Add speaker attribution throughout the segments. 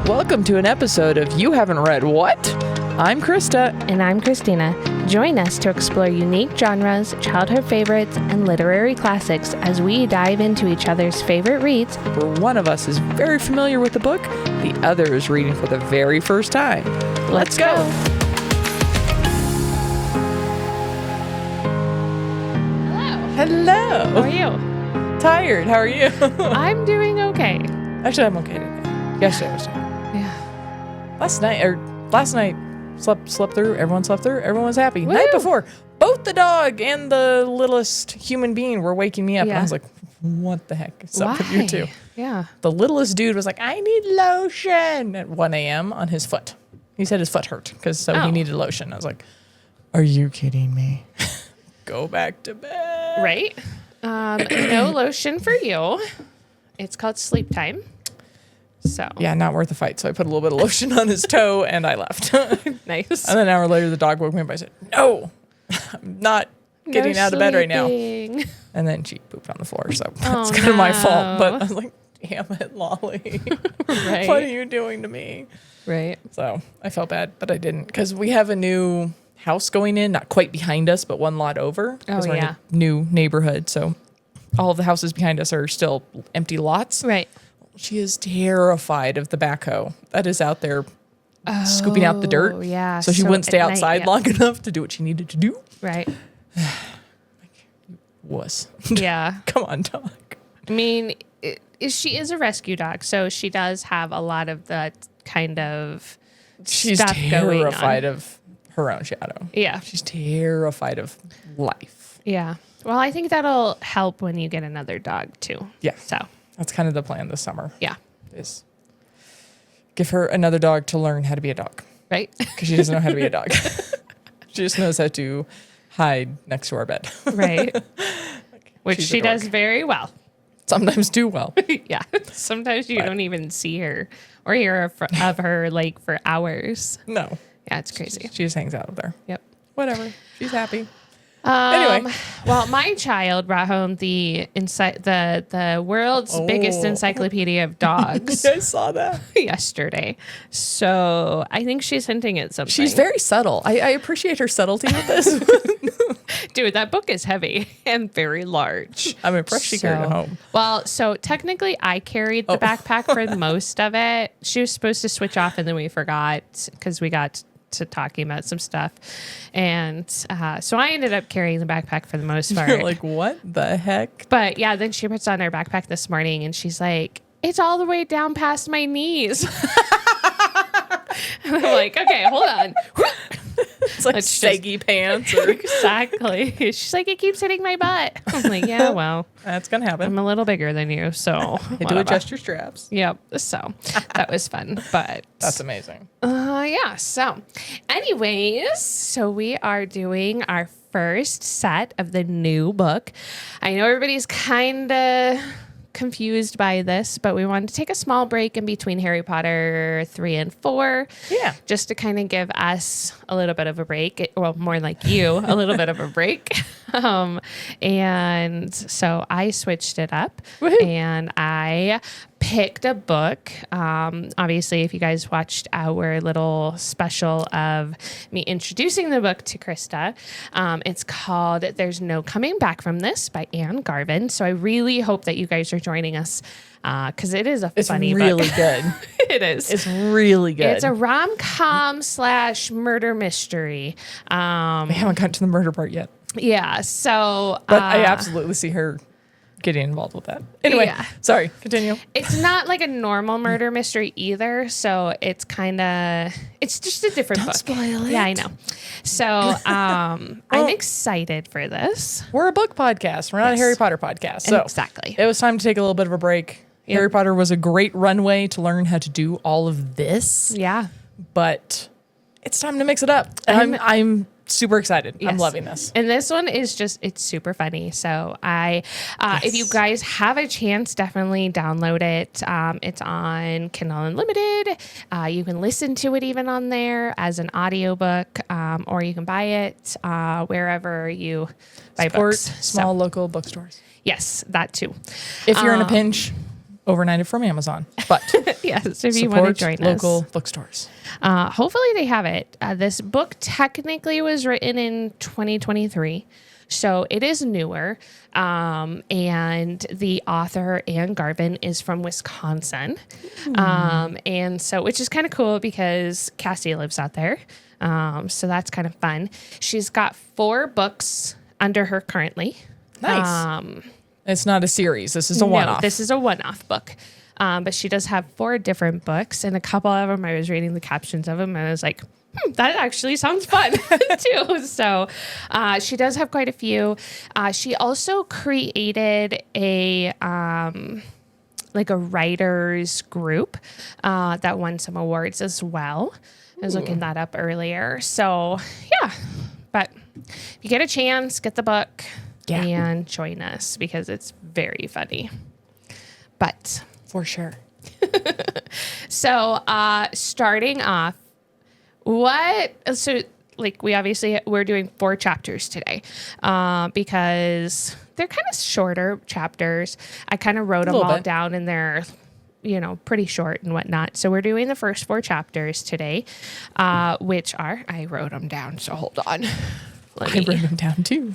Speaker 1: Welcome to an episode of You Haven't Read What? I'm Krysta.
Speaker 2: And I'm Christina. Join us to explore unique genres, childhood favorites, and literary classics as we dive into each other's favorite reads.
Speaker 1: Where one of us is very familiar with the book, the other is reading for the very first time. Let's go. Hello.
Speaker 2: How are you?
Speaker 1: Tired. How are you?
Speaker 2: I'm doing okay.
Speaker 1: Actually, I'm okay today. Yesterday I was tired.
Speaker 2: Yeah.
Speaker 1: Last night, slept through. Everyone slept through. Everyone was happy.
Speaker 2: Woo!
Speaker 1: Night before, both the dog and the littlest human being were waking me up.
Speaker 2: Yeah.
Speaker 1: And I was like, what the heck is up with you two?
Speaker 2: Yeah.
Speaker 1: The littlest dude was like, I need lotion at 1 a.m. on his foot. He said his foot hurt he needed lotion. I was like, are you kidding me? Go back to bed.
Speaker 2: Right? No lotion for you. It's called sleep time. So
Speaker 1: yeah, not worth the fight. So I put a little bit of lotion on his toe and I left.
Speaker 2: Nice.
Speaker 1: And then an hour later, the dog woke me up. I said, no, I'm not getting out of bed right now. And then she pooped on the floor. So that's kind of my fault. But I was like, damn it, Lolly.
Speaker 2: Right.
Speaker 1: What are you doing to me?
Speaker 2: Right.
Speaker 1: So I felt bad, but I didn't. Because we have a new house going in, not quite behind us, but one lot over.
Speaker 2: Oh,
Speaker 1: we're in a new neighborhood. So all of the houses behind us are still empty lots.
Speaker 2: Right.
Speaker 1: She is terrified of the backhoe that is out there scooping out the dirt.
Speaker 2: Yeah.
Speaker 1: So she wouldn't stay outside
Speaker 2: night,
Speaker 1: long enough to do what she needed to do.
Speaker 2: Right.
Speaker 1: Wuss.
Speaker 2: Yeah.
Speaker 1: Come on, dog.
Speaker 2: I mean, she is a rescue dog, so she does have a lot of that kind of
Speaker 1: She's
Speaker 2: stuff going
Speaker 1: terrified
Speaker 2: on.
Speaker 1: of her own shadow.
Speaker 2: Yeah.
Speaker 1: She's terrified of life.
Speaker 2: Yeah. Well, I think that'll help when you get another dog too.
Speaker 1: Yeah.
Speaker 2: So
Speaker 1: That's kind of the plan this summer.
Speaker 2: yeah.
Speaker 1: Is give her another dog to learn how to be a dog.
Speaker 2: Right.
Speaker 1: Because she doesn't know how to be a dog. She just knows how to hide next to our bed.
Speaker 2: Right. Which
Speaker 1: she's a
Speaker 2: she
Speaker 1: dork.
Speaker 2: does very well.
Speaker 1: Sometimes do well.
Speaker 2: Yeah. Sometimes you don't even see her or hear of her like for hours.
Speaker 1: No.
Speaker 2: Yeah, it's crazy.
Speaker 1: She just hangs out up there.
Speaker 2: Yep.
Speaker 1: Whatever. She's happy. Anyway.
Speaker 2: Well, my child brought home the world's biggest encyclopedia of dogs
Speaker 1: I saw that.
Speaker 2: yesterday. So I think she's hinting at something.
Speaker 1: She's very subtle. I appreciate her subtlety with this.
Speaker 2: Dude, that book is heavy and very large.
Speaker 1: I'm impressed she carried it home.
Speaker 2: Well, so technically I carried the backpack for most of it. She was supposed to switch off and then we forgot because we got to talking about some stuff. And so I ended up carrying the backpack for the most part.
Speaker 1: You're like, what the heck?
Speaker 2: But yeah, then she puts on her backpack this morning and she's like, it's all the way down past my knees. And I'm like, okay, hold on.
Speaker 1: It's like saggy pants. Or
Speaker 2: Exactly. She's like, it keeps hitting my butt. I'm like, yeah, well,
Speaker 1: that's going to happen.
Speaker 2: I'm a little bigger than you, so
Speaker 1: You do adjust your straps.
Speaker 2: Yep. So that was fun, but
Speaker 1: That's amazing.
Speaker 2: yeah. So anyways, so we are doing our first set of the new book. I know everybody's kind of confused by this, but we wanted to take a small break in between Harry Potter 3 and 4.
Speaker 1: Yeah.
Speaker 2: Just to kind of give us a little bit of a break. Well, more like you, a little bit of a break. And so I switched it up.
Speaker 1: Woohoo.
Speaker 2: And I picked a book. Obviously, if you guys watched our little special of me introducing the book to Krysta, it's called There's No Coming Back From This by Ann Garvin. So I really hope that you guys are joining us because it is a funny book.
Speaker 1: It's really good.
Speaker 2: It is.
Speaker 1: It's really good.
Speaker 2: It's a rom-com / murder mystery.
Speaker 1: We haven't gotten to the murder part yet.
Speaker 2: Yeah. So,
Speaker 1: But I absolutely see her getting involved with that. Anyway,
Speaker 2: Yeah.
Speaker 1: sorry. Continue.
Speaker 2: it's not like a normal murder mystery either. So it's it's just a different book.
Speaker 1: spoil it.
Speaker 2: Yeah, I know. So I'm excited for this.
Speaker 1: We're a book podcast. We're not a
Speaker 2: Yes.
Speaker 1: Harry Potter podcast. So
Speaker 2: Exactly.
Speaker 1: it was time to take a little bit of a break.
Speaker 2: Yep.
Speaker 1: Harry Potter was a great runway to learn how to do all of this.
Speaker 2: Yeah.
Speaker 1: But it's time to mix it up. And I'm super excited. I'm
Speaker 2: Yes.
Speaker 1: loving this.
Speaker 2: And this one is it's super funny. So if you guys have a chance, definitely download it. It's on Kindle Unlimited. You can listen to it even on there as an audiobook, or you can buy it wherever you buy
Speaker 1: Support
Speaker 2: books.
Speaker 1: small local bookstores.
Speaker 2: Yes, that too.
Speaker 1: If you're in a pinch, overnighted from Amazon. But
Speaker 2: Yes, if you want to join
Speaker 1: local
Speaker 2: us.
Speaker 1: bookstores.
Speaker 2: Hopefully they have it. This book technically was written in 2023, so it is newer. And the author, Ann Garvin, is from Wisconsin. And so, which is kind of cool because Cassie lives out there. So that's kind of fun. She's got 4 books under her currently.
Speaker 1: Nice. It's not a series. This is a one-off.
Speaker 2: This is a one-off book. But she does have 4 different books, and a couple of them, I was reading the captions of them, and I was like, that actually sounds fun too. So she does have quite a few. She also created a like a writers group that won some awards as well. I was looking that up earlier. So yeah, but if you get a chance, get the book and join us because it's very funny. But
Speaker 1: for sure.
Speaker 2: So starting off, we're doing 4 chapters today because they're kind of shorter chapters. I kind of wrote them all down and they're, pretty short and whatnot. So we're doing the first 4 chapters today, which are, I wrote them down. So hold on.
Speaker 1: I wrote them down too.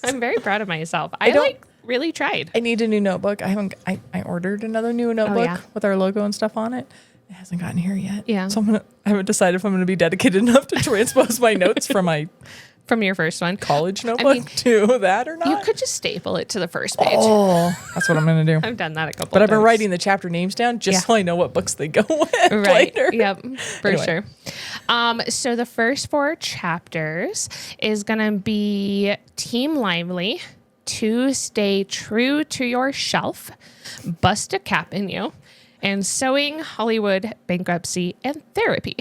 Speaker 2: I'm very proud of myself. I really tried.
Speaker 1: I need a new notebook. I ordered another new notebook with our logo and stuff on it. It hasn't gotten here yet.
Speaker 2: Yeah.
Speaker 1: So I haven't decided if I'm going to be dedicated enough to transpose my notes from
Speaker 2: your first one
Speaker 1: college notebook to that or not.
Speaker 2: You could just staple it to the first page.
Speaker 1: Oh, that's what I'm going to do.
Speaker 2: I've done that a couple
Speaker 1: But
Speaker 2: times.
Speaker 1: I've been writing the chapter names down just so I know what books they go with later.
Speaker 2: Yep, sure. So the first 4 chapters is going to be Team Lively, To Stay True to Yourself, Bust a Cap in You, and Sewing, Hollywood, Bankruptcy, and Therapy,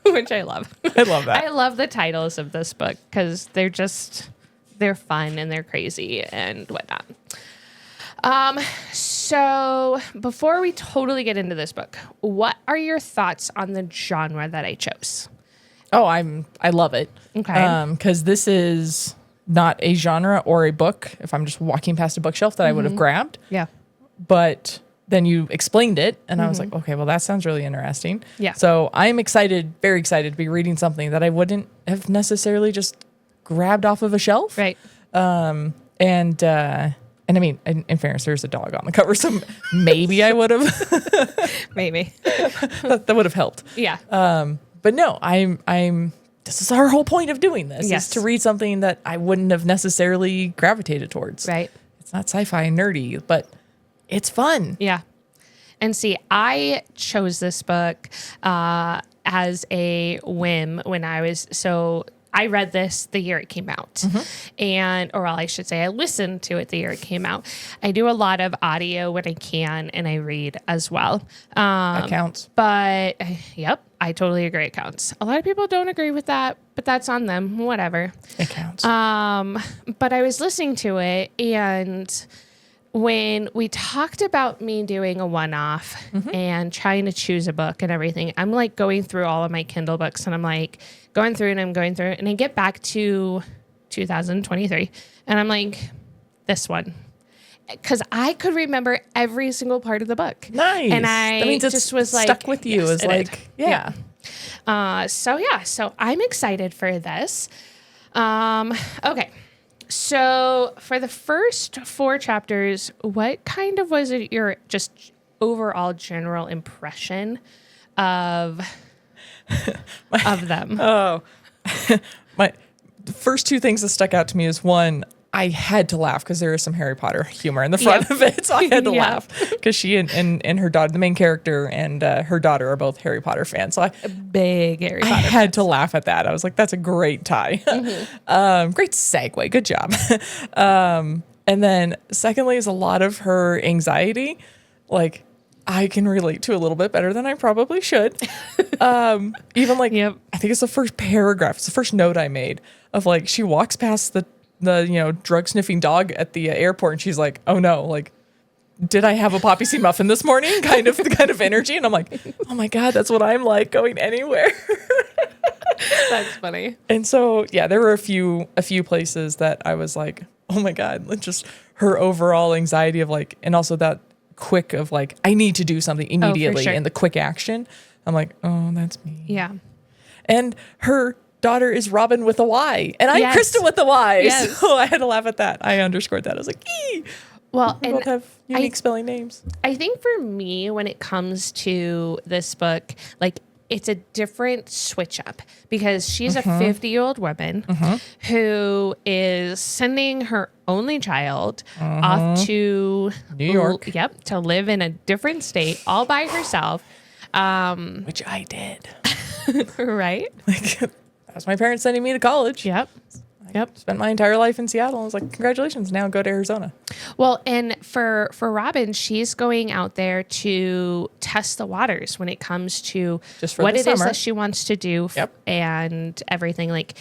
Speaker 2: which I love.
Speaker 1: I love that.
Speaker 2: I love the titles of this book because they're fun and they're crazy and whatnot. So before we totally get into this book, what are your thoughts on the genre that I chose?
Speaker 1: Oh, I love it.
Speaker 2: Okay.
Speaker 1: Because this is not a genre or a book, if I'm just walking past a bookshelf, that I would have grabbed.
Speaker 2: Yeah.
Speaker 1: But then you explained it, and I was like, okay, well, that sounds really interesting.
Speaker 2: Yeah.
Speaker 1: So I'm excited, very excited to be reading something that I wouldn't have necessarily just grabbed off of a shelf.
Speaker 2: Right.
Speaker 1: And I mean, in fairness, there's a dog on the cover, so maybe I would have.
Speaker 2: Maybe.
Speaker 1: that would have helped.
Speaker 2: Yeah.
Speaker 1: But no, this is our whole point of doing this,
Speaker 2: Yes.
Speaker 1: is to read something that I wouldn't have necessarily gravitated towards.
Speaker 2: Right.
Speaker 1: It's not sci-fi and nerdy, but it's fun.
Speaker 2: Yeah. And see, I chose this book as a whim when I read this the year it came out. I should say I listened to it the year it came out. I do a lot of audio when I can, and I read as well.
Speaker 1: That counts.
Speaker 2: But yep, I totally agree. It counts. A lot of people don't agree with that, but that's on them. Whatever.
Speaker 1: It counts.
Speaker 2: But I was listening to it, and when we talked about me doing a one-off and trying to choose a book and everything, I'm like going through all of my Kindle books, and I'm like going through and I get back to 2023 and I'm like, this one. Because I could remember every single part of the book.
Speaker 1: Nice.
Speaker 2: And that means just was like
Speaker 1: stuck with you.
Speaker 2: Yes,
Speaker 1: Is like, yeah.
Speaker 2: So I'm excited for this. Okay. So for the first 4 chapters, what kind of was it your just overall general impression of them?
Speaker 1: Oh, the first 2 things that stuck out to me is, one, I had to laugh because there is some Harry Potter humor in the front of it. So I had to laugh because she and her daughter, the main character, and her daughter are both Harry Potter fans. So
Speaker 2: Big Harry Potter fans.
Speaker 1: had to laugh at that. I was like, that's a great tie. Great segue. Good job. And then secondly is a lot of her anxiety. Like, I can relate to a little bit better than I probably should. Even like, I think it's the first paragraph. It's the first note I made of like, she walks past the drug sniffing dog at the airport, and she's like, oh no, like, did I have a poppy seed muffin this morning? Kind of energy. And I'm like, oh my God, that's what I'm like going anywhere.
Speaker 2: That's funny.
Speaker 1: And so, yeah, there were a few places that I was like, oh my God, just her overall anxiety of like, and also that quick of like, I need to do something immediately
Speaker 2: sure.
Speaker 1: and the quick action. I'm like, oh, that's me.
Speaker 2: Yeah.
Speaker 1: And her daughter is Robin with a Y, and I'm
Speaker 2: Yes.
Speaker 1: Krysta with a Y.
Speaker 2: Yes.
Speaker 1: So I had to laugh at that. I underscored that. I was like, ee.
Speaker 2: Well,
Speaker 1: We
Speaker 2: and
Speaker 1: both have unique spelling names.
Speaker 2: I think for me, when it comes to this book, like it's a different switch up because she's a 50-year-old woman who is sending her only child off to
Speaker 1: New York.
Speaker 2: Yep, to live in a different state all by herself.
Speaker 1: Which I did.
Speaker 2: Right?
Speaker 1: Like, that was my parents sending me to college.
Speaker 2: Yep. Yep.
Speaker 1: Spent my entire life in Seattle. I was like, congratulations, now go to Arizona.
Speaker 2: Well, and for Robin, she's going out there to test the waters when it comes to
Speaker 1: Just for
Speaker 2: what
Speaker 1: the
Speaker 2: it is
Speaker 1: summer.
Speaker 2: that she wants to do
Speaker 1: Yep.
Speaker 2: and everything. Like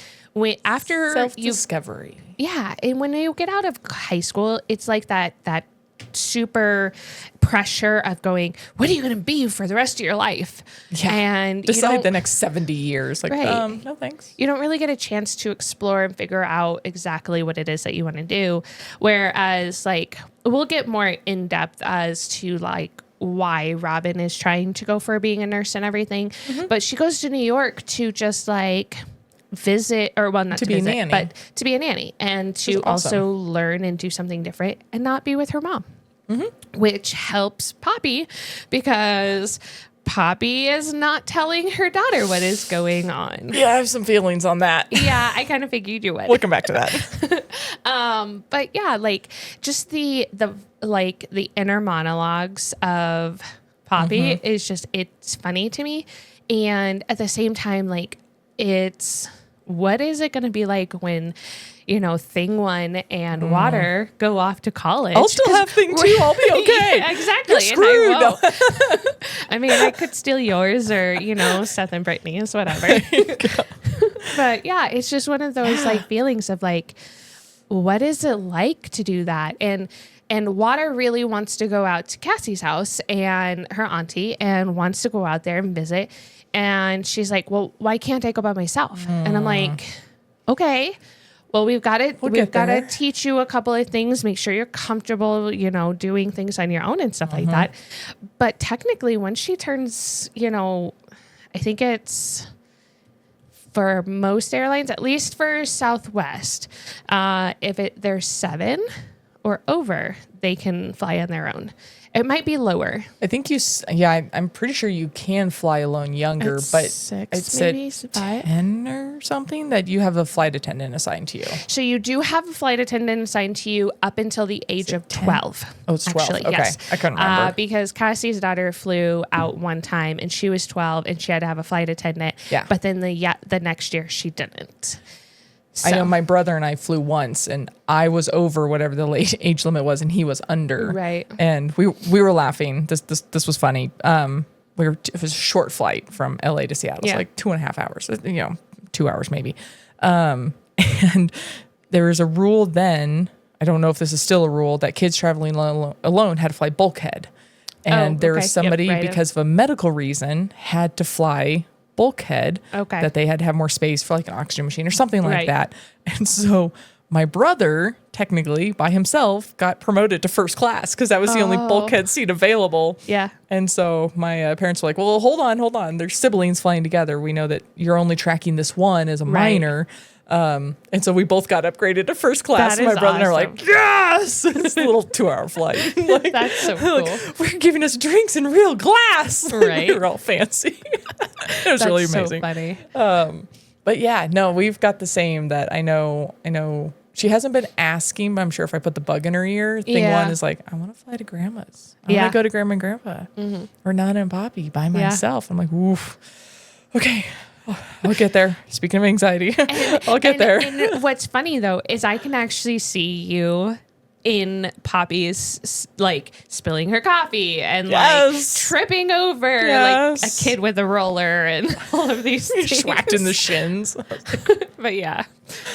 Speaker 2: after you,
Speaker 1: Self-discovery.
Speaker 2: yeah, and when you get out of high school, it's like that super pressure of going, what are you going to be for the rest of your life?
Speaker 1: Yeah.
Speaker 2: And
Speaker 1: Decide the next 70 years. Like,
Speaker 2: Right.
Speaker 1: No thanks.
Speaker 2: you don't really get a chance to explore and figure out exactly what it is that you want to do. Whereas like we'll get more in depth as to like why Robin is trying to go for being a nurse and everything. But she goes to New York to just like visit, or well, not to
Speaker 1: be a
Speaker 2: visit,
Speaker 1: nanny.
Speaker 2: but to be a nanny and to
Speaker 1: is awesome.
Speaker 2: also learn and do something different and not be with her mom, which helps Poppy because Poppy is not telling her daughter what is going on.
Speaker 1: Yeah, I have some feelings on that.
Speaker 2: Yeah, I kind of figured you would.
Speaker 1: We'll come back to that.
Speaker 2: But yeah, like just the inner monologues of Poppy is just, it's funny to me. And at the same time, like it's, what is it going to be like when, Thing One and Water go off to college?
Speaker 1: I'll still have Thing Two. I'll be okay.
Speaker 2: Yeah, exactly.
Speaker 1: You're screwed.
Speaker 2: And I won't. I mean, I could steal yours or, Seth and Brittany's, whatever. But yeah, it's just one of those like feelings of like, what is it like to do that? And Water really wants to go out to Cassie's house and her auntie and wants to go out there and visit. And she's like, well, why can't I go by myself? And I'm like, okay, well, we've got to teach you a couple of things, make sure you're comfortable, doing things on your own and stuff like that. But technically when she turns, I think it's for most airlines, at least for Southwest, if they're 7 or over, they can fly on their own. It might be lower.
Speaker 1: I think I'm pretty sure you can fly alone younger,
Speaker 2: At
Speaker 1: but
Speaker 2: 6,
Speaker 1: it's
Speaker 2: maybe,
Speaker 1: at
Speaker 2: 5.
Speaker 1: 10 or something that you have a flight attendant assigned to you.
Speaker 2: So you do have a flight attendant assigned to you up until the age of 12.
Speaker 1: Oh, it's 12.
Speaker 2: Actually,
Speaker 1: Okay.
Speaker 2: yes.
Speaker 1: I couldn't remember.
Speaker 2: Because Cassie's daughter flew out one time and she was 12 and she had to have a flight attendant.
Speaker 1: Yeah.
Speaker 2: But then the next year she didn't.
Speaker 1: I know
Speaker 2: So-
Speaker 1: my brother and I flew once, and I was over whatever the late age limit was, and he was under.
Speaker 2: Right.
Speaker 1: And we were laughing. This was funny. It was a short flight from LA to Seattle. It's
Speaker 2: Yeah.
Speaker 1: like 2.5 hours. 2 hours maybe. And there was a rule then. I don't know if this is still a rule that kids traveling alone had to fly bulkhead. And there was
Speaker 2: okay. Yep,
Speaker 1: somebody,
Speaker 2: right.
Speaker 1: because of a medical reason, had to fly bulkhead.
Speaker 2: Okay.
Speaker 1: That they had to have more space for like an oxygen machine or something like
Speaker 2: Right.
Speaker 1: that. And so my brother, technically by himself, got promoted to first class because that was the only bulkhead seat available.
Speaker 2: Yeah.
Speaker 1: And so my parents were like, well, hold on. There's siblings flying together. We know that you're only tracking this one as a
Speaker 2: Right.
Speaker 1: minor. And so we both got upgraded to first class.
Speaker 2: That
Speaker 1: My
Speaker 2: is
Speaker 1: brother and I were
Speaker 2: awesome.
Speaker 1: like, yes! It's a little 2-hour flight. Like,
Speaker 2: That's so cool.
Speaker 1: like, we're giving us drinks in real glass.
Speaker 2: Right.
Speaker 1: We were all fancy. It was really amazing.
Speaker 2: So funny.
Speaker 1: But yeah, no, we've got the same that I know she hasn't been asking, but I'm sure if I put the bug in her ear, thing
Speaker 2: Yeah.
Speaker 1: one is like, I want to fly to grandma's. I
Speaker 2: Yeah.
Speaker 1: want to go to grandma and grandpa or Nana and Poppy by myself. I'm like, oof. Okay. I'll get there. Speaking of anxiety, I'll get there.
Speaker 2: And what's funny though is I can actually see you in Poppy's like spilling her coffee and like
Speaker 1: Yes.
Speaker 2: tripping over like a
Speaker 1: Yes.
Speaker 2: kid with a roller and all of these things.
Speaker 1: Schwacked in the shins.
Speaker 2: But yeah,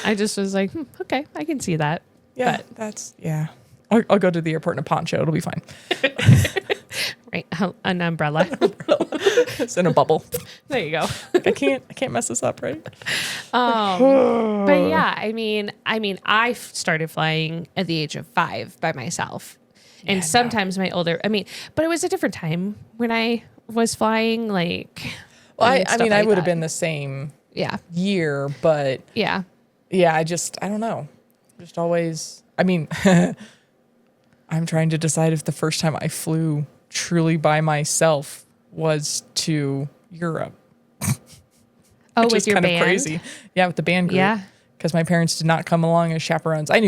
Speaker 2: I just was like, okay, I can see that.
Speaker 1: Yeah,
Speaker 2: But
Speaker 1: I'll go to the airport in a poncho. It'll be fine.
Speaker 2: right, an umbrella.
Speaker 1: It's in a bubble.
Speaker 2: There you go.
Speaker 1: I can't mess this up, right?
Speaker 2: But yeah, I mean, I started flying at the age of 5 by myself. And sometimes my older, but it was a different time when I was flying. Like,
Speaker 1: well, I mean, I would have
Speaker 2: that.
Speaker 1: been the same
Speaker 2: Yeah.
Speaker 1: year, but
Speaker 2: Yeah.
Speaker 1: yeah, I don't know. Just always, I mean, I'm trying to decide if the first time I flew truly by myself was to Europe.
Speaker 2: Oh,
Speaker 1: which
Speaker 2: with
Speaker 1: is
Speaker 2: your
Speaker 1: kind
Speaker 2: band?
Speaker 1: of crazy. Yeah, with the band group.
Speaker 2: Yeah.
Speaker 1: Because my parents did not come along as chaperones. I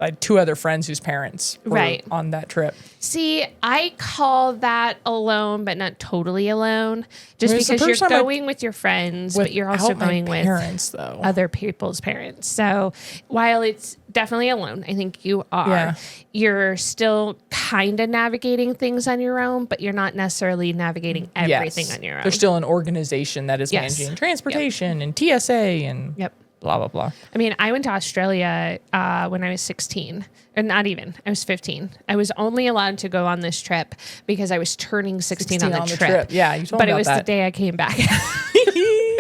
Speaker 1: had two other friends whose parents were on that trip.
Speaker 2: See, I call that alone, but not totally alone. Just because you're going with your friends, but you're also going with
Speaker 1: parents, though.
Speaker 2: Other people's parents. So while it's definitely alone, I think you are.
Speaker 1: Yeah.
Speaker 2: You're still kind of navigating things on your own, but you're not necessarily navigating everything on your own.
Speaker 1: There's still an organization that is managing transportation and TSA and blah, blah, blah.
Speaker 2: I mean, I went to Australia when I was 16. Or not even. I was 15. I was only allowed to go on this trip because I was turning 16 on the trip.
Speaker 1: Yeah, you told me about that.
Speaker 2: But it was the day I came back.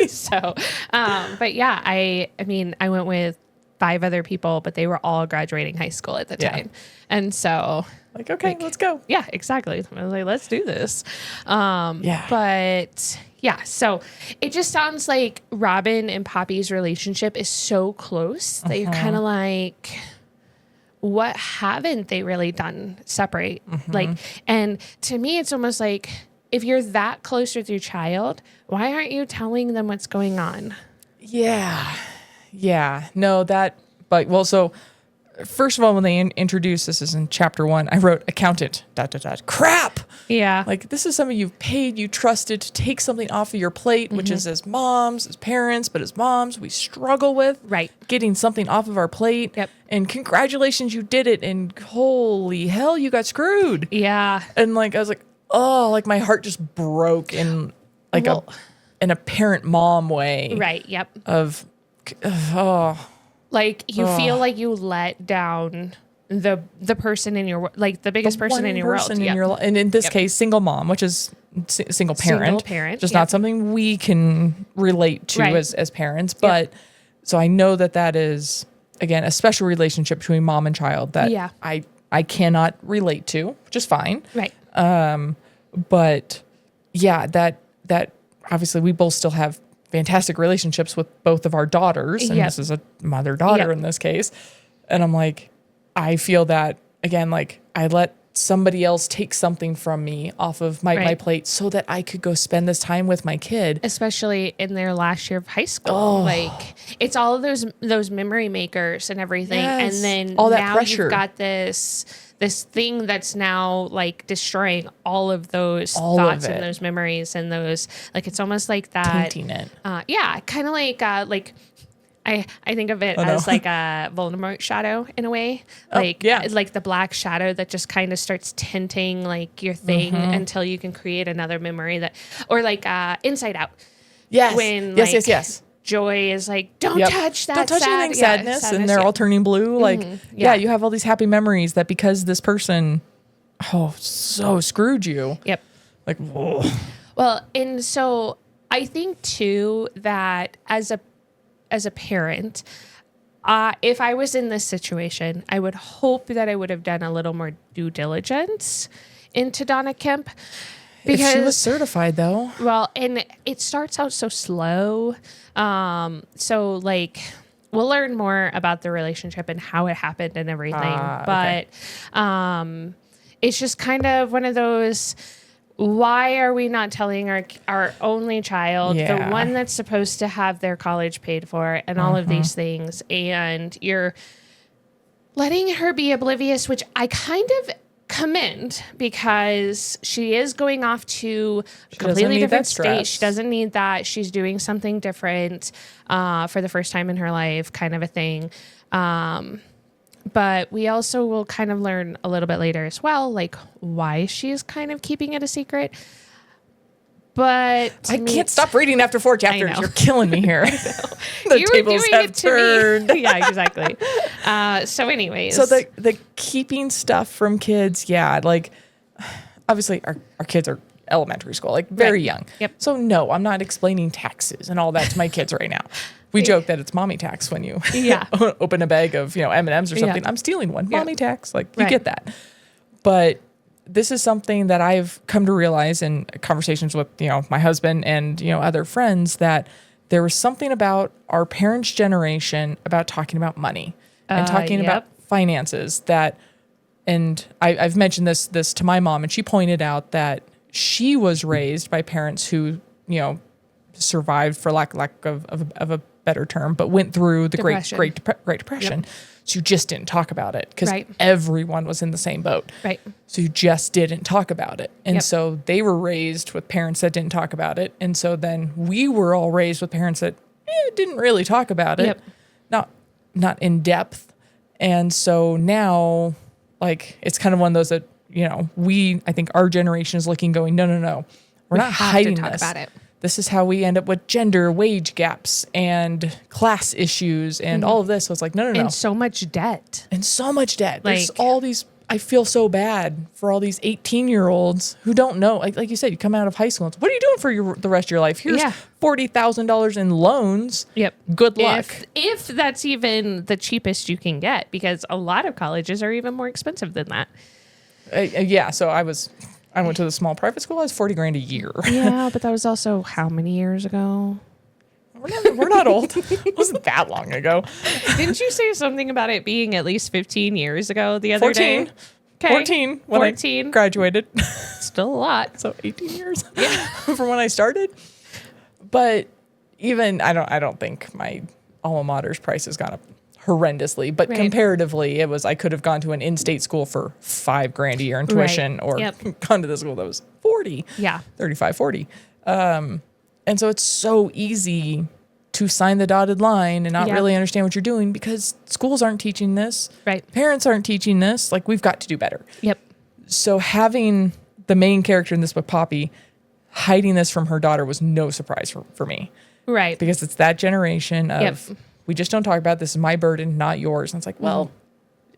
Speaker 2: So, but yeah, I mean, I went with 5 other people, but they were all graduating high school at the time. And so...
Speaker 1: okay, let's go.
Speaker 2: Yeah, exactly. I was like, let's do this. But... yeah, so it just sounds like Robin and Poppy's relationship is so close that you're kind of like, what haven't they really done separate? Like, and to me, it's almost like if you're that close with your child, why aren't you telling them what's going on?
Speaker 1: Yeah. No, so first of all, when they introduced, this is in chapter 1, I wrote accountant, ... Crap.
Speaker 2: Yeah.
Speaker 1: Like, this is somebody you've paid, you trusted to take something off of your plate, which is as moms, as parents, but as moms, we struggle with getting something off of our plate.
Speaker 2: Yep.
Speaker 1: And congratulations, you did it. And holy hell, you got screwed.
Speaker 2: Yeah.
Speaker 1: And like, I was like, oh, like my heart just broke in like in a parent mom way.
Speaker 2: Right. Yep.
Speaker 1: Like,
Speaker 2: you feel like you let down the person in your, like the biggest person in your world.
Speaker 1: And in this case, single mom, which is single parent. Just not something we can relate to as parents. But so I know that is, again, a special relationship between mom and child that I cannot relate to, which is fine.
Speaker 2: Right.
Speaker 1: But yeah, that obviously we both still have fantastic relationships with both of our daughters. And this is a mother-daughter in this case. And I'm like, I feel that, again, like I let somebody else take something from me off of my plate so that I could go spend this time with my kid.
Speaker 2: Especially in their last year of high school. Like, it's all of those memory makers and everything. And then
Speaker 1: all that
Speaker 2: now
Speaker 1: pressure.
Speaker 2: You've got this thing that's now like destroying all of those thoughts and those memories and those, like, it's almost like that.
Speaker 1: Tainting it.
Speaker 2: Kind of like I think of it as like a Voldemort shadow in a way, like the black shadow that just kind of starts tinting like your thing until you can create another memory that, or like Inside Out.
Speaker 1: Yes.
Speaker 2: When
Speaker 1: yes.
Speaker 2: Joy is like, don't touch that.
Speaker 1: Don't touch anything sadness, and they're all turning blue. Like, you have all these happy memories that because this person, so screwed you.
Speaker 2: Yep.
Speaker 1: Like, whoa.
Speaker 2: Well, and so I think too that as a parent, if I was in this situation, I would hope that I would have done a little more due diligence into Donna Kemp. Because,
Speaker 1: if she was certified, though.
Speaker 2: Well, and it starts out so slow. So, like, we'll learn more about the relationship and how it happened and everything. But it's just kind of one of those... Why are we not telling our only child, the one that's supposed to have their college paid for and all of these things, and you're letting her be oblivious, which I kind of commend because she is going off to a completely different state. She doesn't need that. She's doing something different for the first time in her life, kind of a thing. But we also will kind of learn a little bit later as well, like why she's kind of keeping it a secret. But
Speaker 1: I can't stop reading after 4 chapters. You're killing me here. The tables have turned.
Speaker 2: Yeah, exactly. So anyways.
Speaker 1: So the keeping stuff from kids, like obviously our kids are elementary school, like very young.
Speaker 2: Yep.
Speaker 1: So no, I'm not explaining taxes and all that to my kids right now. We joke that it's mommy tax when you open a bag of, M&Ms or something. I'm stealing one. Mommy tax. Like, you get that. But this is something that I've come to realize in conversations with, my husband and, other friends, that there was something about our parents' generation about talking about money and talking about finances that, and I've mentioned this to my mom, and she pointed out that she was raised by parents who, survived, for lack of a better term, but went through the Great Depression. Yep. So you just didn't talk about it because everyone was in the same boat.
Speaker 2: Right.
Speaker 1: So you just didn't talk about it. And so they were raised with parents that didn't talk about it. And so then we were all raised with parents that didn't really talk about it. Not in depth. And so now, like, it's kind of one of those that, I think our generation is looking, going, no. We're not hiding
Speaker 2: to talk
Speaker 1: this.
Speaker 2: about it.
Speaker 1: This is how we end up with gender, wage gaps, and class issues, and all of this. So it's like, no.
Speaker 2: And so much debt.
Speaker 1: There's all these, I feel so bad for all these 18-year-olds who don't know. Like you said, you come out of high school. And what are you doing for the rest of your life? Here's $40,000 in loans.
Speaker 2: Yep.
Speaker 1: Good luck.
Speaker 2: If that's even the cheapest you can get, because a lot of colleges are even more expensive than that.
Speaker 1: So I went to the small private school. I was $40,000 a year.
Speaker 2: Yeah, but that was also how many years ago?
Speaker 1: We're not old. It wasn't that long ago.
Speaker 2: Didn't you say something about it being at least 15 years ago the other
Speaker 1: 14.
Speaker 2: day?
Speaker 1: Okay. 14 when 14. I graduated.
Speaker 2: Still a lot.
Speaker 1: So 18 years from when I started. But even I don't think my alma mater's price has gone up horrendously, but comparatively I could have gone to an in-state school for $5,000 a year in tuition or gone to the school that was 40, 35, 40. And so it's so easy to sign the dotted line and not really understand what you're doing because schools aren't teaching this. Right. Parents aren't teaching this. Like, we've got to do better. Yep. So having the main character in this book, Poppy, hiding this from her daughter was no surprise for me. Right. Because it's that generation of, we just don't talk about this. Is my burden, not yours. And it's like, well,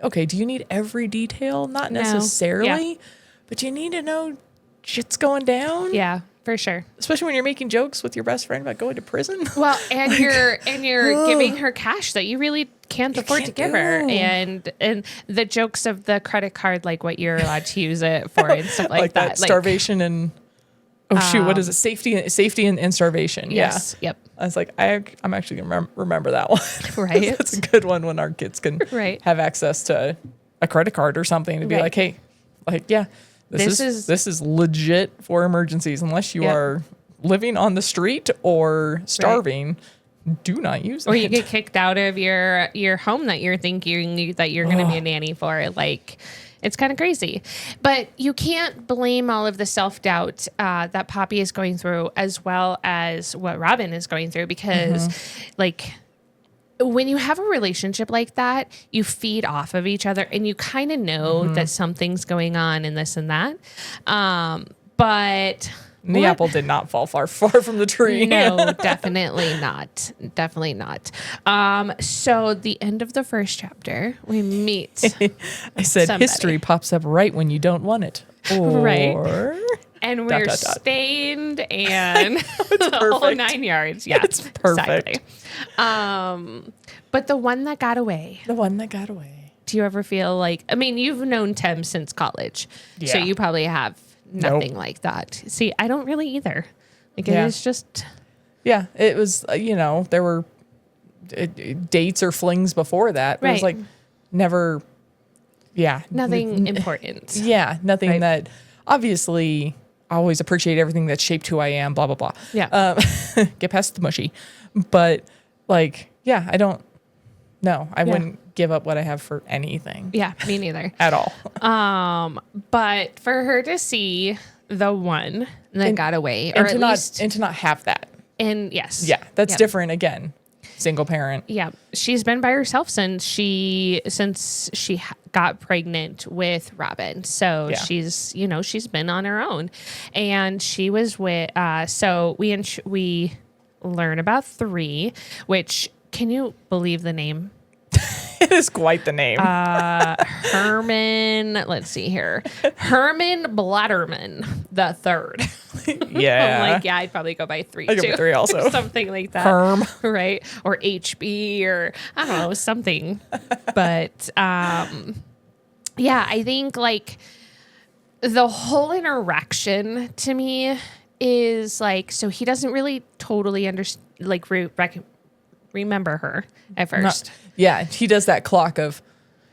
Speaker 1: okay, do you need every detail? Not necessarily, but you need to know shit's going down.
Speaker 2: Yeah, for sure.
Speaker 1: Especially when you're making jokes with your best friend about going to prison.
Speaker 2: Well, and you're giving her cash that you really can't afford to give her, and the jokes of the credit card, like what you're allowed to use it for and stuff like that.
Speaker 1: Starvation and what is it? Safety and starvation. Yes. Yeah. Yep. I was like, I'm actually gonna remember that one. Right. That's a good one when our kids can have access to a credit card or something to be like, hey, this is legit for emergencies. Unless you are living on the street or starving, do not use it.
Speaker 2: Or you get kicked out of your home that you're thinking that you're going to be a nanny for. Like, it's kind of crazy. But you can't blame all of the self-doubt that Poppy is going through as well as what Robin is going through because, when you have a relationship like that, you feed off of each other and you kind of know that something's going on and this and that. But
Speaker 1: the apple did not fall far from the tree.
Speaker 2: No, definitely not. Definitely not. So the end of the first chapter, we meet.
Speaker 1: I said somebody. History pops up right when you don't want it. Or
Speaker 2: and we're stained and the whole 9 yards. Yeah,
Speaker 1: it's perfect.
Speaker 2: Exactly. But the one that got away. Do you ever feel like, I mean, you've known Tim since college, so you probably have nothing like that. See, I don't really either. Like, it is just.
Speaker 1: Yeah, it was, there were dates or flings before that. But it was like never,
Speaker 2: nothing important.
Speaker 1: Yeah, nothing that, obviously, I always appreciate everything that shaped who I am, blah, blah, blah. Yeah. Get past the mushy. But, I don't, no, I wouldn't give up what I have for anything.
Speaker 2: Yeah, me neither.
Speaker 1: At all.
Speaker 2: But for her to see the one that got away, or at least
Speaker 1: to not have that.
Speaker 2: And yes.
Speaker 1: Yeah, that's different again. Single parent.
Speaker 2: Yeah. She's been by herself since she got pregnant with Robin. So she's been on her own. And she was with so we learn about 3, which, can you believe the name?
Speaker 1: It is quite the name.
Speaker 2: Herman, let's see here. Herman Blatterman the third.
Speaker 1: Yeah.
Speaker 2: I'm like, I'd probably go by 3
Speaker 1: I'd
Speaker 2: too.
Speaker 1: go by 3 also.
Speaker 2: Something like that.
Speaker 1: Herm.
Speaker 2: Right. Or HB or I don't know, something. But I think the whole interaction to me is like, so he doesn't really totally remember her at first.
Speaker 1: Yeah, he does that clock of,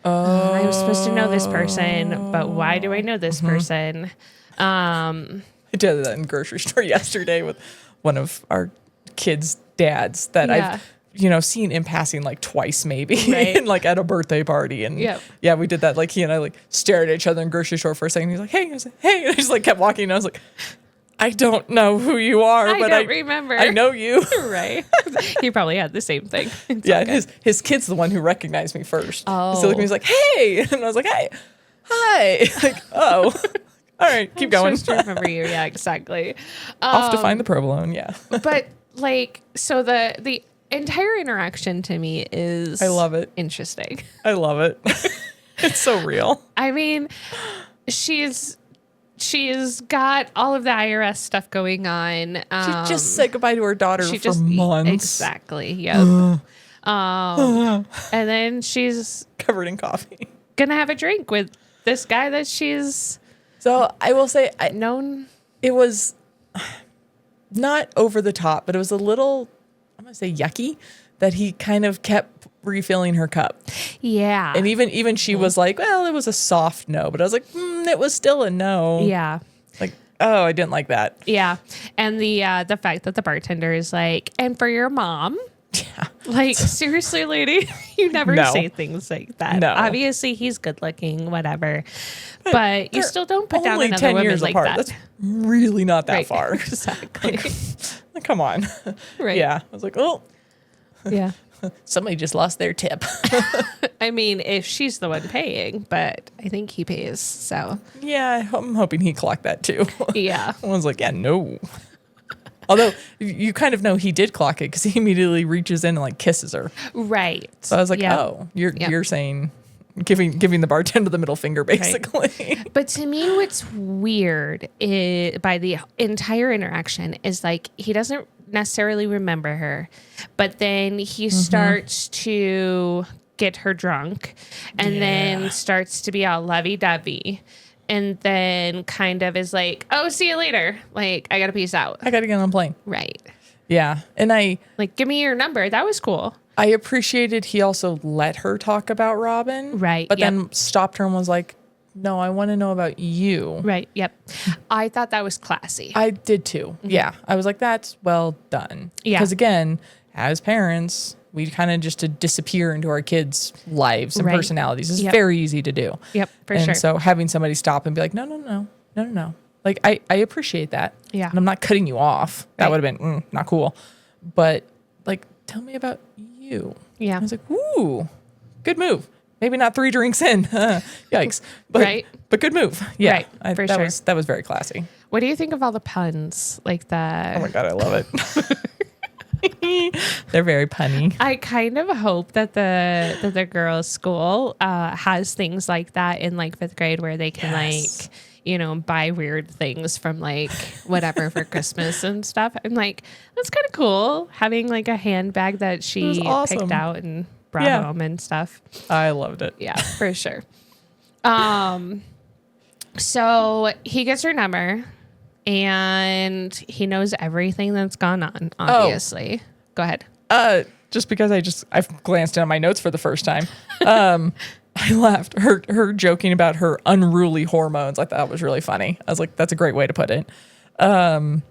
Speaker 2: I was supposed to know this person, but why do I know this person?
Speaker 1: I did that in grocery store yesterday with one of our kids' dads that I've seen in passing like twice maybe,
Speaker 2: right.
Speaker 1: and like at a birthday party. And yeah, we did that. Like he and I like stared at each other in grocery store for a second. He's like, hey, I was like, hey, and I just like kept walking. And I was like, I don't know who you are, but I
Speaker 2: remember.
Speaker 1: I know you.
Speaker 2: Right. He probably had the same thing. It's
Speaker 1: yeah,
Speaker 2: okay.
Speaker 1: his kid's the one who recognized me first.
Speaker 2: Oh.
Speaker 1: So he looked at me, he's like, hey, and I was like, hey, hi. Like, oh, all right, keep going.
Speaker 2: Supposed to remember you. Yeah, exactly.
Speaker 1: Off to find the provolone. Yeah.
Speaker 2: But like, so the entire interaction to me is,
Speaker 1: I love it.
Speaker 2: Interesting.
Speaker 1: I love it. It's so real.
Speaker 2: I mean, she's got all of the IRS stuff going on.
Speaker 1: She just said goodbye to her daughter for months.
Speaker 2: Exactly. Yep. And then she's
Speaker 1: covered in coffee.
Speaker 2: Gonna have a drink with this guy that she's.
Speaker 1: So I will say,
Speaker 2: known.
Speaker 1: It was not over the top, but it was a little, I'm gonna say yucky that he kind of kept refilling her cup.
Speaker 2: Yeah.
Speaker 1: And even she was like, well, it was a soft no, but I was like, it was still a no.
Speaker 2: Yeah.
Speaker 1: Like, oh, I didn't like that.
Speaker 2: Yeah. And the fact that the bartender is like, and for your mom.
Speaker 1: Yeah.
Speaker 2: Like, seriously, lady, you never say things like that.
Speaker 1: No.
Speaker 2: Obviously, he's good looking, whatever. But you still don't put down
Speaker 1: only
Speaker 2: another
Speaker 1: 10
Speaker 2: woman
Speaker 1: years
Speaker 2: like
Speaker 1: apart.
Speaker 2: that.
Speaker 1: That's really not that
Speaker 2: Right.
Speaker 1: far.
Speaker 2: Exactly.
Speaker 1: Like, come on.
Speaker 2: Right.
Speaker 1: Yeah. I was like, oh.
Speaker 2: Yeah.
Speaker 1: Somebody just lost their tip.
Speaker 2: I mean, if she's the one paying, but I think he pays, so.
Speaker 1: Yeah, I'm hoping he clocked that too.
Speaker 2: Yeah.
Speaker 1: I was like, yeah, no. Although you kind of know he did clock it because he immediately reaches in and like kisses her.
Speaker 2: Right.
Speaker 1: So I was like, oh, you're saying giving the bartender the middle finger basically.
Speaker 2: Right. But to me, what's weird by the entire interaction is like he doesn't necessarily remember her, but then he starts to get her drunk and then starts to be all lovey-dovey. And then kind of is like, oh, see you later. Like, I got to peace out.
Speaker 1: I got to get on a plane.
Speaker 2: Right.
Speaker 1: Yeah. And
Speaker 2: like, give me your number. That was cool.
Speaker 1: I appreciated he also let her talk about Robin.
Speaker 2: Right.
Speaker 1: But then stopped her and was like, no, I want to know about you.
Speaker 2: Right. Yep. I thought that was classy.
Speaker 1: I did too. Mm-hmm. Yeah. I was like, that's well done.
Speaker 2: Yeah.
Speaker 1: Because again, as parents, we kind of just to disappear into our kids' lives and personalities is very easy to do.
Speaker 2: Yep, for sure.
Speaker 1: And so having somebody stop and be like, no. Like, I appreciate that.
Speaker 2: Yeah.
Speaker 1: And I'm not cutting you off. That would have been not cool. But like, tell me about you.
Speaker 2: Yeah.
Speaker 1: I was like, ooh, good move. Maybe not 3 drinks in. Yikes. But, but good move. Yeah.
Speaker 2: Right,
Speaker 1: That was very classy.
Speaker 2: What do you think of all the puns? Like the...
Speaker 1: Oh my God, I love it. They're very punny.
Speaker 2: I kind of hope that the girls' school has things like that in like 5th grade where they can like, buy weird things from like whatever for Christmas and stuff. I'm like, that's kind of cool having like a handbag that she picked out and brought home and stuff.
Speaker 1: I loved it.
Speaker 2: Yeah, for sure. So he gets her number. And he knows everything that's gone on, obviously. Go ahead.
Speaker 1: Just because I've glanced down my notes for the first time. I laughed. Her joking about her unruly hormones, I thought was really funny. I was like, that's a great way to put it. And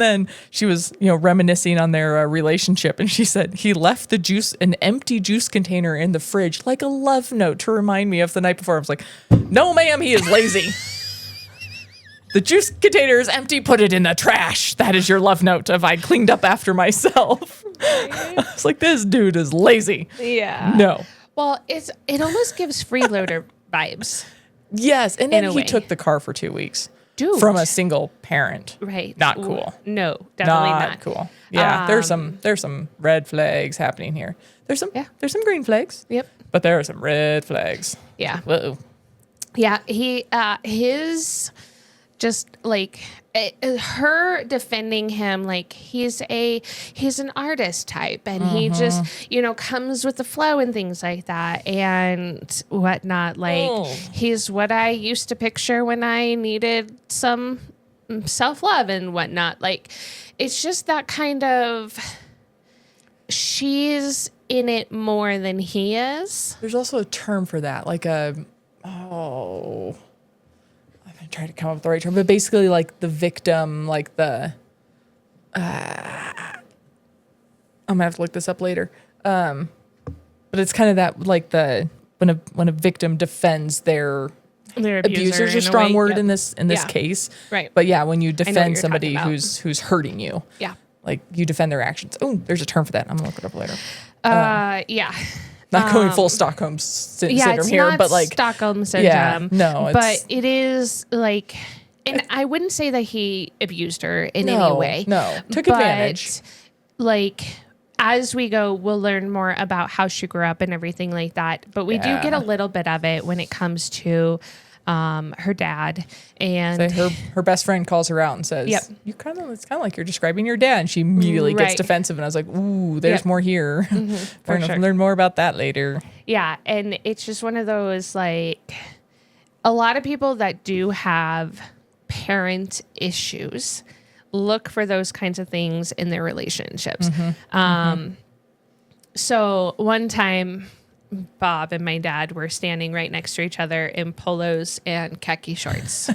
Speaker 1: then she was, reminiscing on their relationship. And she said, he left an empty juice container in the fridge like a love note to remind me of the night before. I was like, no, ma'am, he is lazy. The juice container is empty. Put it in the trash. That is your love note of I cleaned up after myself. I was like, this dude is lazy.
Speaker 2: Yeah.
Speaker 1: No.
Speaker 2: Well, it almost gives freeloader vibes.
Speaker 1: Yes. And then he took the car for 2 weeks.
Speaker 2: Dude.
Speaker 1: From a single parent.
Speaker 2: Right.
Speaker 1: Not cool.
Speaker 2: No, definitely not.
Speaker 1: Cool. Yeah. There's some red flags happening here. There's some green flags.
Speaker 2: Yep.
Speaker 1: But there are some red flags.
Speaker 2: Yeah.
Speaker 1: Whoa.
Speaker 2: Yeah. He his just like her defending him like he's an artist type and he just comes with the flow and things like that and whatnot. Like he's what I used to picture when I needed some self-love and whatnot. Like it's just that kind of, she's in it more than he is.
Speaker 1: There's also a term for that, like I'm trying to come up with the right term, but basically like the victim, like the, I'm gonna have to look this up later. But it's kind of that, like when a victim defends their abuser is a strong word in this case.
Speaker 2: Right.
Speaker 1: But yeah, when you defend somebody who's hurting you.
Speaker 2: Yeah.
Speaker 1: Like you defend their actions. Oh, there's a term for that. I'm gonna look it up later.
Speaker 2: Yeah.
Speaker 1: Not going full Stockholm syndrome here, but like
Speaker 2: Stockholm syndrome.
Speaker 1: Yeah, no,
Speaker 2: but it is like, and I wouldn't say that he abused her in any way.
Speaker 1: No, took advantage.
Speaker 2: Like as we go, we'll learn more about how she grew up and everything like that. But we do get a little bit of it when it comes to her dad, and
Speaker 1: so her best friend calls her out and says,
Speaker 2: Yep.
Speaker 1: it's kind of like you're describing your dad. And she immediately gets defensive. And I was like, ooh, there's more here. We're going to learn more about that later.
Speaker 2: Yeah. And it's just one of those, like, a lot of people that do have parent issues look for those kinds of things in their relationships. So one time, Bob and my dad were standing right next to each other in polos and khaki shorts.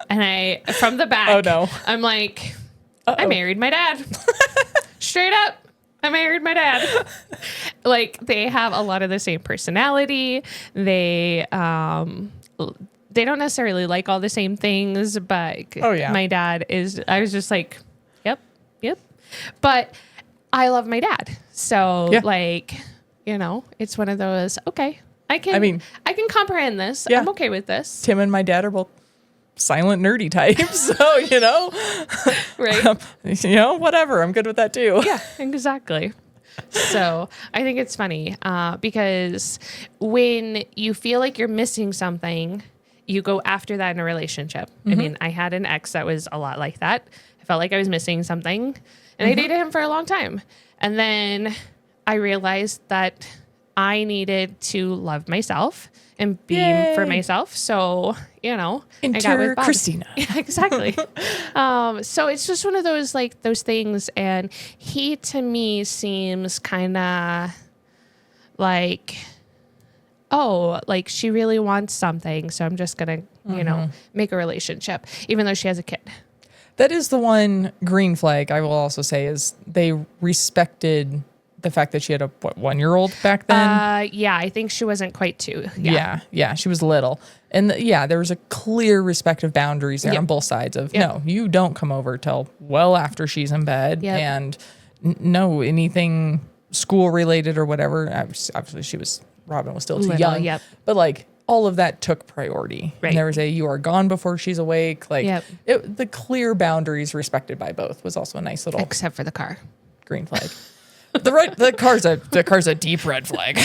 Speaker 2: And from the back, I'm like, I married my dad. Straight up, I married my dad. Like, they have a lot of the same personality. They don't necessarily like all the same things, but my dad is, I was just like, yep. But I love my dad. So it's one of those, okay, I can comprehend this. Yeah. I'm okay with this.
Speaker 1: Tim and my dad are both silent nerdy types. So,
Speaker 2: right.
Speaker 1: Whatever. I'm good with that too.
Speaker 2: Yeah, exactly. So I think it's funny because when you feel like you're missing something, you go after that in a relationship. I mean, I had an ex that was a lot like that. I felt like I was missing something and I dated him for a long time. And then I realized that I needed to love myself and be for myself. So, I got with Bob.
Speaker 1: Christina.
Speaker 2: Yeah, exactly. So it's just one of those, like, those things. And he, to me, seems kind of like, she really wants something. So I'm just going to, make a relationship, even though she has a kid.
Speaker 1: That is the one green flag I will also say is they respected the fact that she had a 1-year-old back then.
Speaker 2: Yeah, I think she wasn't quite 2.
Speaker 1: Yeah, she was little. And there was a clear respect of boundaries there on both sides of, no, you don't come over till well after she's in bed. And no, anything school related or whatever. Obviously Robin was still too young. But like all of that took priority. Right. And there was you are gone before she's awake. Like the clear boundaries respected by both was also a nice little.
Speaker 2: Except for the car.
Speaker 1: Green flag. The car's a deep red flag.